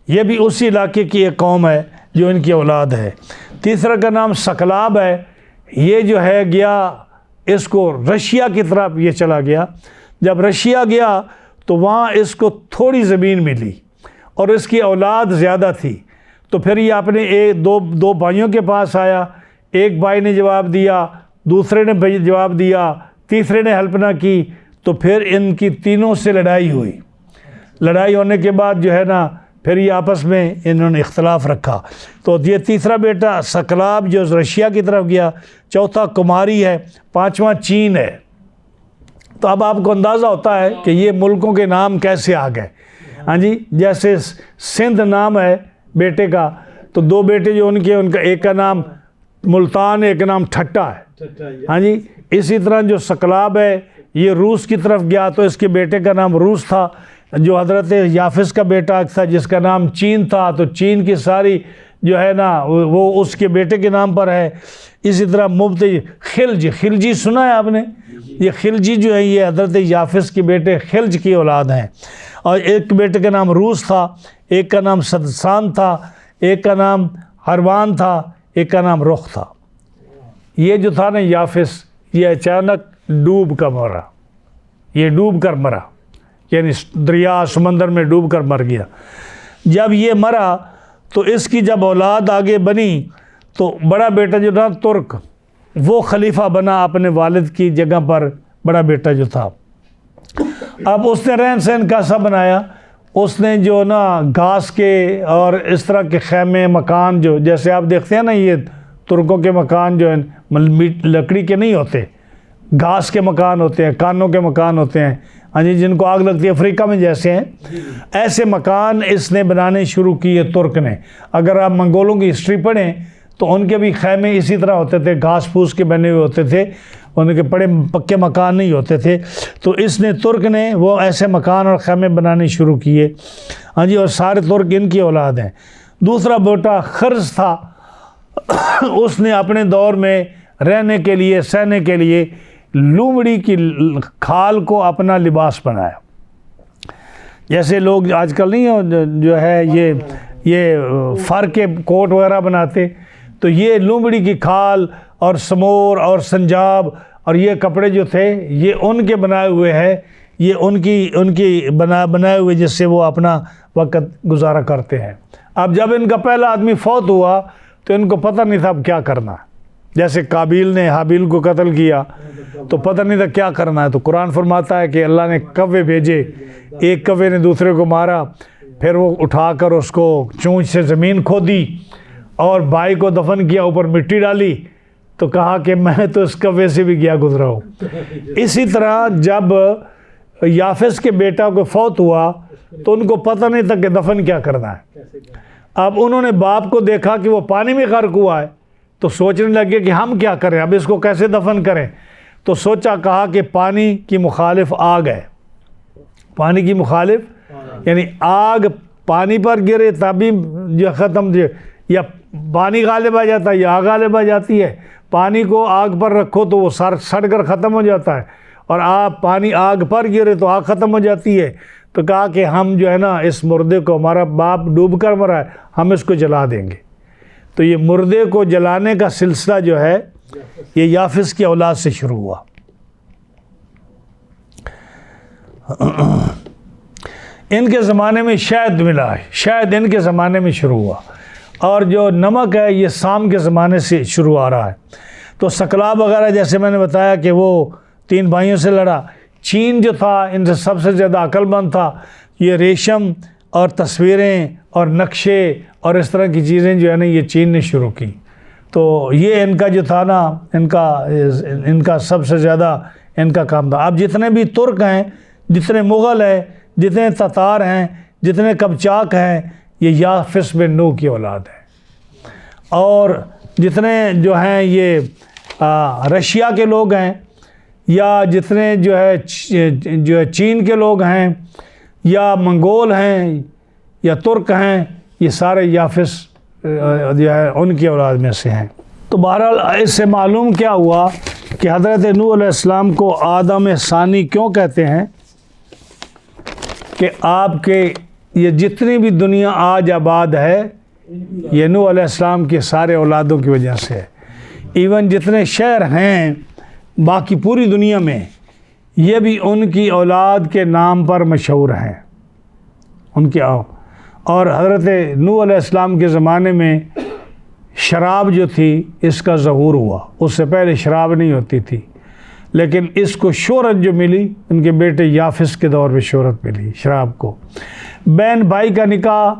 یہ بھی اسی علاقے کی ایک قوم ہے جو ان کی اولاد ہے۔ تیسرا کا نام سکلاب ہے، یہ جو ہے گیا اس کو رشیا کی طرف یہ چلا گیا۔ جب رشیا گیا تو وہاں اس کو تھوڑی زمین ملی اور اس کی اولاد زیادہ تھی، تو پھر یہ اپنے دو بھائیوں کے پاس آیا۔ ایک بھائی نے جواب دیا، دوسرے نے جواب دیا، تیسرے نے ہیلپ نہ کی، تو پھر ان کی تینوں سے لڑائی ہوئی۔ لڑائی ہونے کے بعد جو ہے نا پھر یہ آپس میں انہوں نے اختلاف رکھا۔ تو یہ تیسرا بیٹا سکلاب جو رشیا کی طرف گیا، چوتھا کماری ہے، پانچواں چین ہے۔ تو اب آپ کو اندازہ ہوتا ہے کہ یہ ملکوں کے نام کیسے آ گئے۔ ہاں جی، جیسے سندھ نام ہے بیٹے کا، تو 2 بیٹے جو ان کا ایک کا نام ملتان، ایک کا نام ٹھٹا ہے۔ ہاں جی، اسی طرح جو سکلاب ہے یہ روس کی طرف گیا تو اس کے بیٹے کا نام روس تھا۔ جو حضرت یافس کا بیٹا تھا جس کا نام چین تھا، تو چین کی ساری جو ہے نا وہ اس کے بیٹے کے نام پر ہے۔ اسی طرح خلجی سنا ہے آپ نے؟ یہ خلجی جو ہے یہ حضرت یافس کے بیٹے خلج کی اولاد ہیں۔ اور ایک بیٹے کا نام روس تھا، ایک کا نام سدسان تھا، ایک کا نام ہروان تھا، ایک کا نام رخ تھا۔ یہ جو تھا نا یافس، یہ اچانک ڈوب کر مرا، یہ ڈوب کر مرا، یعنی دریا سمندر میں ڈوب کر مر گیا۔ جب یہ مرا تو اس کی جب اولاد آگے بنی تو بڑا بیٹا جو تھا ترک وہ خلیفہ بنا اپنے والد کی جگہ پر، بڑا بیٹا جو تھا۔ اب اس نے رہن سہن کیسا بنایا؟ اس نے جو نا گھاس کے اور اس طرح کے خیمے مکان، جو جیسے آپ دیکھتے ہیں نا یہ ترکوں کے مکان جو ہیں لکڑی کے نہیں ہوتے، گھاس کے مکان ہوتے ہیں، کانوں کے مکان ہوتے ہیں، ہاں جی، جن کو آگ لگتی ہے افریقہ میں جیسے ہیں، ایسے مکان اس نے بنانے شروع کیے ترک نے۔ اگر آپ منگولوں کی ہسٹری پڑھیں تو ان کے بھی خیمے اسی طرح ہوتے تھے، گھاس پھوس کے بنے ہوئے ہوتے تھے، ان کے بڑے پکے مکان نہیں ہوتے تھے۔ تو اس نے ترک نے وہ ایسے مکان اور خیمے بنانے شروع کیے، ہاں جی، اور سارے ترک ان کی اولاد ہیں۔ دوسرا بیٹا خرز تھا، اس نے اپنے دور میں رہنے کے لیے، سہنے کے لیے لومڑی کی کھال کو اپنا لباس بنایا. جیسے لوگ آج کل نہیں جو ہے یہ فر کے کوٹ وغیرہ بناتے، تو یہ لومڑی کی کھال اور سمور اور سنجاب اور یہ کپڑے جو تھے یہ ان کے بنائے ہوئے ہیں، یہ ان کی بنائے ہوئے جس سے وہ اپنا وقت گزارا کرتے ہیں. اب جب ان کا پہلا آدمی فوت ہوا تو ان کو پتہ نہیں تھا اب کیا کرنا. جیسے قابیل نے حابیل کو قتل کیا تو پتہ نہیں تھا کیا کرنا ہے، تو قرآن فرماتا ہے کہ اللہ نے کوے بھیجے، ایک کوے نے دوسرے کو مارا، پھر وہ اٹھا کر اس کو چونچ سے زمین کھودی اور بھائی کو دفن کیا، اوپر مٹی ڈالی، تو کہا کہ میں تو اس کوے سے بھی گیا گزرا ہوں. اسی طرح جب یافس کے بیٹا کو فوت ہوا تو ان کو پتہ نہیں تھا کہ دفن کیا کرنا ہے. اب انہوں نے باپ کو دیکھا کہ وہ پانی میں غرق ہوا ہے تو سوچنے لگے کہ ہم کیا کریں، اب اس کو کیسے دفن کریں. تو سوچا، کہا کہ پانی کی مخالف آگ ہے. پانی کی مخالف یعنی آگ پانی پر گرے تبھی جو ختم، یا پانی غالب آ جاتا ہے یا آگ غالب آ جاتی ہے. پانی کو آگ پر رکھو تو وہ سڑ کر ختم ہو جاتا ہے، اور پانی آگ پر گرے تو آگ ختم ہو جاتی ہے. تو کہا کہ ہم جو ہے نا اس مردے کو، ہمارا باپ ڈوب کر مرا ہے، ہم اس کو جلا دیں گے. تو یہ مردے کو جلانے کا سلسلہ جو ہے یہ یافس کی اولاد سے شروع ہوا. ان کے زمانے میں شہد ملا ہے، شہد ان کے زمانے میں شروع ہوا، اور جو نمک ہے یہ سام کے زمانے سے شروع آ رہا ہے. تو سکلاب وغیرہ جیسے میں نے بتایا کہ وہ 3 بھائیوں سے لڑا. چین جو تھا ان سے سب سے زیادہ عقل مند تھا. یہ ریشم اور تصویریں اور نقشے اور اس طرح کی چیزیں جو ہے نا یہ چین نے شروع کی. تو یہ ان کا جو تھا نا ان کا سب سے زیادہ ان کا کام تھا. اب جتنے بھی ترک ہیں، جتنے مغل ہیں، جتنے تتار ہیں، جتنے قبچاق ہیں، یہ یافس بن نوح کی اولاد ہے. اور جتنے جو ہیں یہ رشیا کے لوگ ہیں، یا جتنے جو ہے چین کے لوگ ہیں، یا منگول ہیں، یا ترک ہیں، یہ سارے یافس جو ہے ان کی اولاد میں سے ہیں. تو بہرحال اس سے معلوم کیا ہوا کہ حضرت نوح علیہ السلام کو آدم ثانی کیوں کہتے ہیں؟ کہ آپ کے یہ جتنی بھی دنیا آج آباد ہے یہ نوح علیہ السلام کے سارے اولادوں کی وجہ سے ہے. ایون جتنے شہر ہیں باقی پوری دنیا میں یہ بھی ان کی اولاد کے نام پر مشہور ہیں، ان کی. اور حضرت نوح علیہ السلام کے زمانے میں شراب جو تھی اس کا ظہور ہوا. اس سے پہلے شراب نہیں ہوتی تھی، لیکن اس کو شہرت جو ملی ان کے بیٹے یافس کے دور میں شہرت ملی شراب کو. بہن بھائی کا نکاح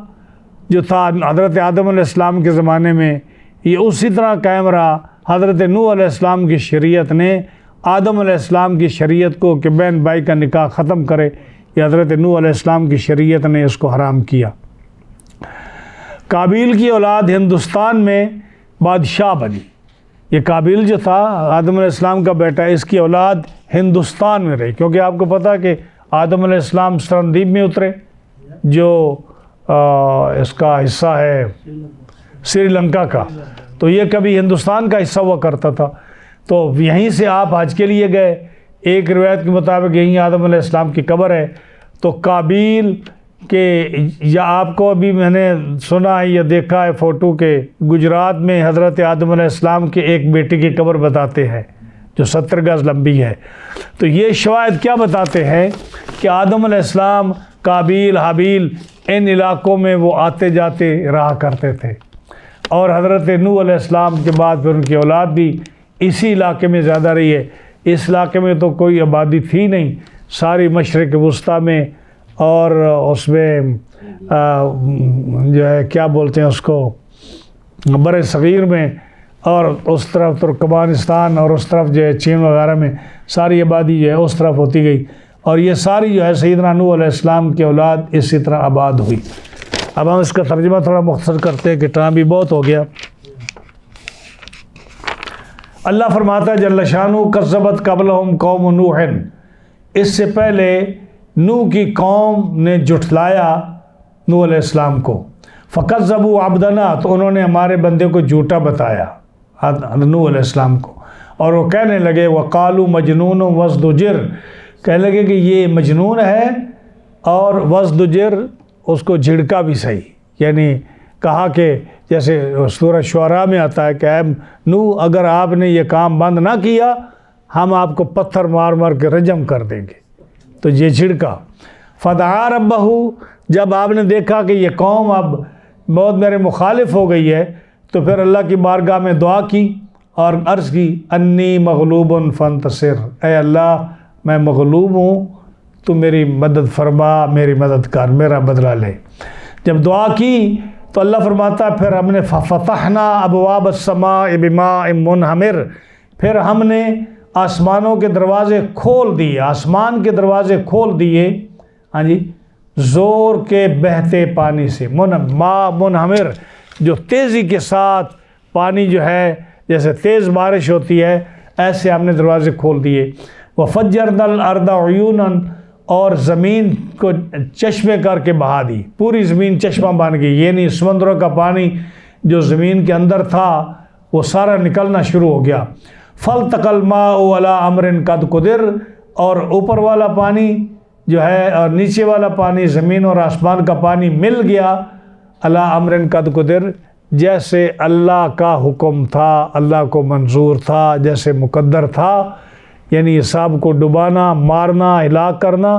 جو تھا حضرت آدم علیہ السلام کے زمانے میں یہ اسی طرح قائم رہا. حضرت نوح علیہ السلام کی شریعت نے آدم علیہ السلام کی شریعت کو کہ بہن بھائی کا نکاح ختم کرے، یہ حضرت نوح علیہ السلام کی شریعت نے اس کو حرام کیا. قابیل کی اولاد ہندوستان میں بادشاہ بنی. یہ قابیل جو تھا آدم علیہ السلام کا بیٹا، اس کی اولاد ہندوستان میں رہی، کیونکہ آپ کو پتہ کہ آدم علیہ السلام سرندیپ میں اترے جو اس کا حصہ ہے سری لنکا کا، تو یہ کبھی ہندوستان کا حصہ ہوا کرتا تھا. تو یہیں سے آپ حج کے لیے گئے. ایک روایت کے مطابق یہیں آدم علیہ السلام کی قبر ہے. تو قابیل کے یا آپ کو ابھی میں نے سنا ہے یا دیکھا ہے فوٹو کے گجرات میں حضرت آدم علیہ السلام کے ایک بیٹے کی قبر بتاتے ہیں جو 70 گز لمبی ہے. تو یہ شواہد کیا بتاتے ہیں کہ آدم علیہ السلام، قابیل، حابیل ان علاقوں میں وہ آتے جاتے رہا کرتے تھے. اور حضرت نوح علیہ السلام کے بعد پھر ان کی اولاد بھی اسی علاقے میں زیادہ رہی ہے. اس علاقے میں تو کوئی آبادی تھی نہیں، ساری مشرق وسطیٰ میں اور اس میں جو ہے کیا بولتے ہیں اس کو بر صغیر میں، اور اس طرف ترکمانستان اور اس طرف جو ہے چین وغیرہ میں ساری آبادی جو ہے اس طرف ہوتی گئی. اور یہ ساری جو ہے سیدنا نوح علیہ السلام کی اولاد اسی طرح آباد ہوئی. اب ہم اس کا ترجمہ تھوڑا مختصر کرتے ہیں کہ ٹائم بھی بہت ہو گیا. اللہ فرماتا ہے جل شانہ کذبت قبلہم قوم نوح، اس سے پہلے نوح کی قوم نے جھٹلایا نوح علیہ السلام کو. فکذبوا عبدنا، تو انہوں نے ہمارے بندے کو جھوٹا بتایا نوح علیہ السلام کو. اور وہ کہنے لگے وقالو مجنون وازدجر، کہنے لگے کہ یہ مجنون ہے اور وازدجر، اس کو جھڑکا بھی صحیح، یعنی کہا کہ جیسے سورہ شعراء میں آتا ہے کہ اے نوح اگر آپ نے یہ کام بند نہ کیا ہم آپ کو پتھر مار مار کے رجم کر دیں گے، تو یہ جھڑکا۔ فدعا ربہ، جب آپ نے دیکھا کہ یہ قوم اب بہت میرے مخالف ہو گئی ہے تو پھر اللہ کی بارگاہ میں دعا کی اور عرض کی انی مغلوب فانتصر، اے اللہ میں مغلوب ہوں، تو میری مدد فرما، میری مدد کر، میرا بدلہ لے۔ جب دعا کی تو اللہ فرماتا ہے پھر ہم نے ففتحنا ابواب السماء بماء منہمر، پھر ہم نے آسمانوں کے دروازے کھول دیے، آسمان کے دروازے کھول دیے، ہاں جی، زور کے بہتے پانی سے، ماء منہمر، جو تیزی کے ساتھ پانی جو ہے جیسے تیز بارش ہوتی ہے ایسے ہم نے دروازے کھول دیے۔ وفجرنا الارض عیونا، اور زمین کو چشمے کر کے بہا دی، پوری زمین چشمہ بن گئی، یعنی سمندروں کا پانی جو زمین کے اندر تھا وہ سارا نکلنا شروع ہو گیا۔ فالتقى الماء على امر قد قدر، اور اوپر والا پانی جو ہے اور نیچے والا پانی، زمین اور آسمان کا پانی مل گیا علی امر قد قدر، جیسے اللہ کا حکم تھا، اللہ کو منظور تھا، جیسے مقدر تھا، یعنی سب کو ڈبانا، مارنا، ہلاک کرنا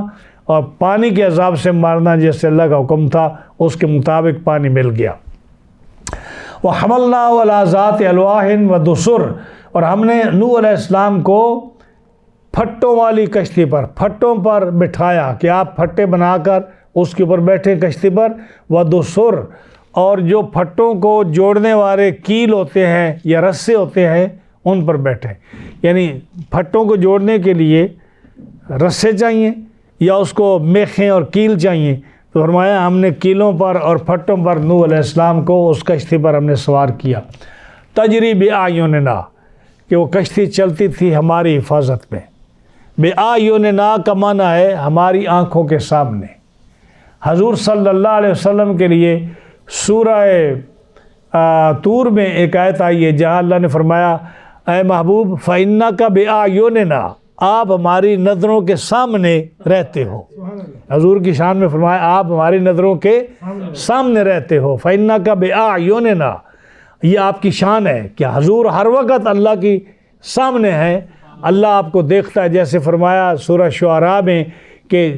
اور پانی کے عذاب سے مارنا جیسے اللہ کا حکم تھا اس کے مطابق پانی مل گیا۔ وَحَمَلْنَا عَلَىٰ ذَاتِ أَلْوَاحٍ وَدُسُرٍ، اور ہم نے نوح علیہ السلام کو پھٹوں والی کشتی پر، پھٹوں پر بٹھایا کہ آپ پھٹے بنا کر اس کے اوپر بیٹھے کشتی پر، وَدُسُرٍ، اور جو پھٹوں کو جوڑنے والے کیل ہوتے ہیں یا رسے ہوتے ہیں ان پر بیٹھے، یعنی پھٹوں کو جوڑنے کے لیے رسے چاہیے یا اس کو میخیں اور کیل چاہیے، تو فرمایا ہم نے کیلوں پر اور پھٹوں پر نوح علیہ السلام کو اس کشتی پر ہم نے سوار کیا۔ تجری بِأَعْيُنِنَا، کہ وہ کشتی چلتی تھی ہماری حفاظت میں۔ بِأَعْيُنِنَا کا معنی ہے ہماری آنکھوں کے سامنے۔ حضور صلی اللہ علیہ وسلم کے لیے سورہ طور میں ایک آیت آئی ہے جہاں اللہ نے فرمایا اے محبوب فَإِنَّكَ بِأَعْيُنِنَا، آپ ہماری نظروں کے سامنے رہتے ہو۔ حضور کی شان میں فرمایا آپ ہماری نظروں کے سامنے رہتے ہو، فَإِنَّكَ بِأَعْيُنِنَا، یہ آپ کی شان ہے کہ حضور ہر وقت اللہ کی سامنے ہے، اللہ آپ کو دیکھتا ہے، جیسے فرمایا سورہ شعراء میں کہ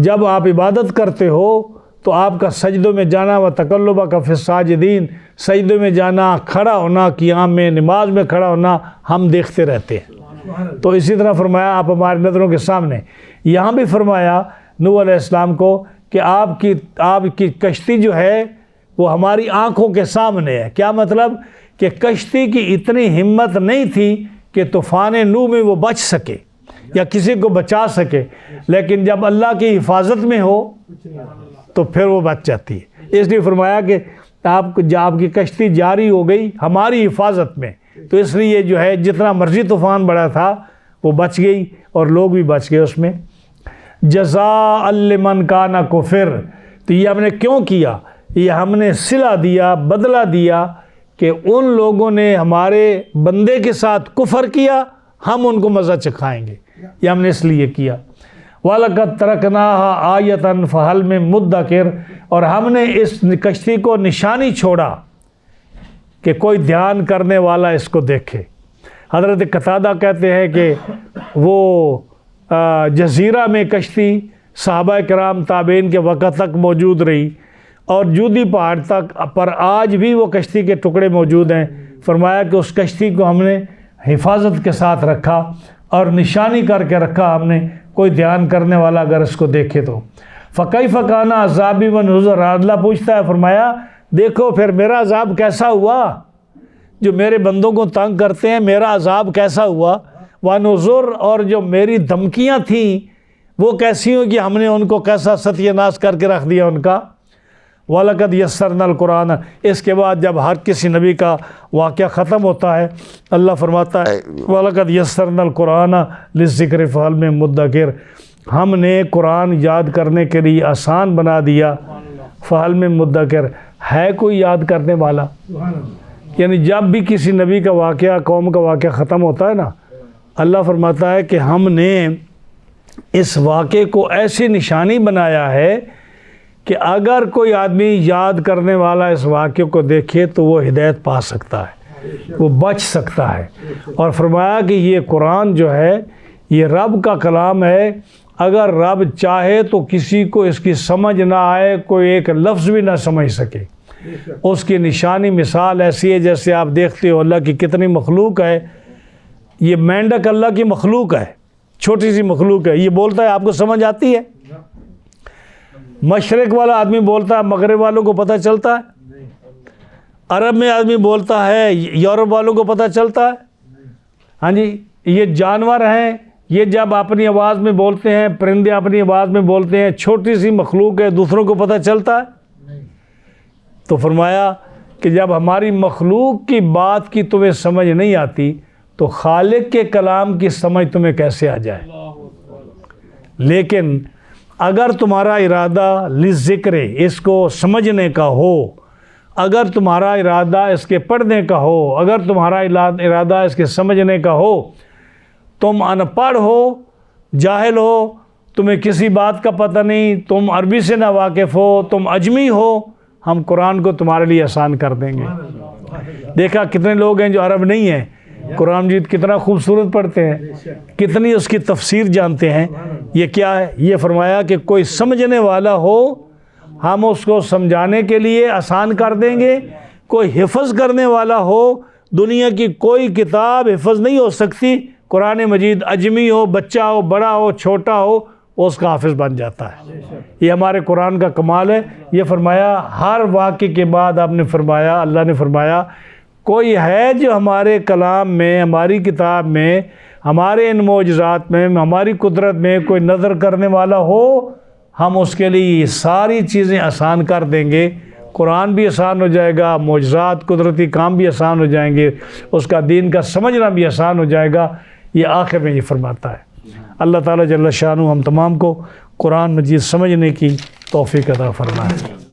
جب آپ عبادت کرتے ہو تو آپ کا سجدوں میں جانا و تقلبک فی الساجدین، سجدوں میں جانا، کھڑا ہونا، قیام میں، نماز میں کھڑا ہونا ہم دیکھتے رہتے ہیں۔ تو اسی طرح فرمایا آپ ہماری نظروں کے سامنے۔ یہاں بھی فرمایا نوح علیہ السلام کو کہ آپ کی کشتی جو ہے وہ ہماری آنکھوں کے سامنے ہے۔ کیا مطلب؟ کہ کشتی کی اتنی ہمت نہیں تھی کہ طوفان نوح میں وہ بچ سکے یا کسی کو بچا سکے، لیکن جب اللہ کی حفاظت میں ہو تو پھر وہ بچ جاتی ہے۔ اس لیے فرمایا کہ آپ کی کشتی جاری ہو گئی ہماری حفاظت میں، تو اس لیے جو ہے جتنا مرضی طوفان بڑا تھا وہ بچ گئی اور لوگ بھی بچ گئے اس میں۔ جزاء لمن کان کفر، تو یہ ہم نے کیوں کیا؟ یہ ہم نے صلہ دیا، بدلہ دیا کہ ان لوگوں نے ہمارے بندے کے ساتھ کفر کیا، ہم ان کو مزہ چکھائیں گے، یہ ہم نے اس لیے کیا۔ وَلَقَدْ تَرَكْنَاهَا آیَةً فَهَلْ مِن مُدَّکِرٍ، اور ہم نے اس کشتی کو نشانی چھوڑا کہ کوئی دھیان کرنے والا اس کو دیکھے۔ حضرت قتادہ کہتے ہیں کہ وہ جزیرہ میں کشتی صحابہ کرام تابعین کے وقت تک موجود رہی اور جودی پہاڑ تک پر آج بھی وہ کشتی کے ٹکڑے موجود ہیں۔ فرمایا کہ اس کشتی کو ہم نے حفاظت کے ساتھ رکھا اور نشانی کر کے رکھا ہم نے، کوئی دھیان کرنے والا اگر اس کو دیکھے تو۔ فَكَيْفَ كَانَ عَذَابِي وَنُذُرِ، اللہ پوچھتا ہے، فرمایا دیکھو پھر میرا عذاب کیسا ہوا، جو میرے بندوں کو تنگ کرتے ہیں میرا عذاب کیسا ہوا، وَنُذُرِ، اور جو میری دھمکیاں تھیں وہ کیسی ہوں کہ ہم نے ان کو کیسا ستیہ ناش کر کے رکھ دیا ان کا۔ وَلَقَدْ يَسَّرْنَا الْقُرْآنَ، اس کے بعد جب ہر کسی نبی کا واقعہ ختم ہوتا ہے اللہ فرماتا ہے وَلَقَدْ يَسَّرْنَا الْقُرْآنَ لِلذِّكْرِ فَهَلْ مِن مُدَّکِرٍ، ہم نے قرآن یاد کرنے کے لیے آسان بنا دیا، فَهَلْ مِن مُدَّکِرٍ، ہے کوئی یاد کرنے والا؟ یعنی جب بھی کسی نبی کا واقعہ، قوم کا واقعہ ختم ہوتا ہے نا، اللہ فرماتا ہے کہ ہم نے اس واقعے کو ایسی نشانی بنایا ہے کہ اگر کوئی آدمی یاد کرنے والا اس واقعے کو دیکھے تو وہ ہدایت پا سکتا ہے، وہ بچ سکتا ہے۔ اور فرمایا کہ یہ قرآن جو ہے یہ رب کا کلام ہے، اگر رب چاہے تو کسی کو اس کی سمجھ نہ آئے، کوئی ایک لفظ بھی نہ سمجھ سکے۔ اس کی نشانی مثال ایسی ہے جیسے آپ دیکھتے ہو اللہ کی کتنی مخلوق ہے۔ یہ مینڈک اللہ کی مخلوق ہے، چھوٹی سی مخلوق ہے، یہ بولتا ہے آپ کو سمجھ آتی ہے؟ مشرق والا آدمی بولتا ہے، مغرب والوں کو پتہ چلتا ہے؟ عرب میں آدمی بولتا ہے، یورپ والوں کو پتہ چلتا ہے؟ ہاں جی، یہ جانور ہیں، یہ جب اپنی آواز میں بولتے ہیں، پرندے اپنی آواز میں بولتے ہیں، چھوٹی سی مخلوق ہے، دوسروں کو پتہ چلتا ہے؟ تو فرمایا کہ جب ہماری مخلوق کی بات کی تمہیں سمجھ نہیں آتی تو خالق کے کلام کی سمجھ تمہیں کیسے آ جائے؟ لیکن اگر تمہارا ارادہ لذکر اس کو سمجھنے کا ہو، اگر تمہارا ارادہ اس کے پڑھنے کا ہو، اگر تمہارا ارادہ اس کے سمجھنے کا ہو، تم ان پڑھ ہو، جاہل ہو، تمہیں کسی بات کا پتہ نہیں، تم عربی سے نہ واقف ہو، تم اجمی ہو، ہم قرآن کو تمہارے لیے آسان کر دیں گے۔ دیکھا کتنے لوگ ہیں جو عرب نہیں ہیں، قرآن مجید کتنا خوبصورت پڑھتے ہیں، کتنی اس کی تفسیر جانتے ہیں۔ یہ کیا ہے؟ یہ فرمایا کہ کوئی سمجھنے والا ہو ہم اس کو سمجھانے کے لیے آسان کر دیں گے، کوئی حفظ کرنے والا ہو، دنیا کی کوئی کتاب حفظ نہیں ہو سکتی، قرآن مجید اجمی ہو، بچہ ہو، بڑا ہو، چھوٹا ہو، وہ اس کا حافظ بن جاتا ہے۔ یہ ہمارے قرآن کا کمال ہے۔ یہ فرمایا ہر واقعے کے بعد آپ نے فرمایا، اللہ نے فرمایا کوئی ہے جو ہمارے کلام میں، ہماری کتاب میں، ہمارے ان معجزات میں، ہماری قدرت میں کوئی نظر کرنے والا ہو، ہم اس کے لیے یہ ساری چیزیں آسان کر دیں گے۔ قرآن بھی آسان ہو جائے گا، معجزات قدرتی کام بھی آسان ہو جائیں گے، اس کا دین کا سمجھنا بھی آسان ہو جائے گا۔ یہ آخر میں یہ فرماتا ہے۔ اللہ تعالیٰ جل شانہ ہم تمام کو قرآن مجید سمجھنے کی توفیق عطا فرمائے۔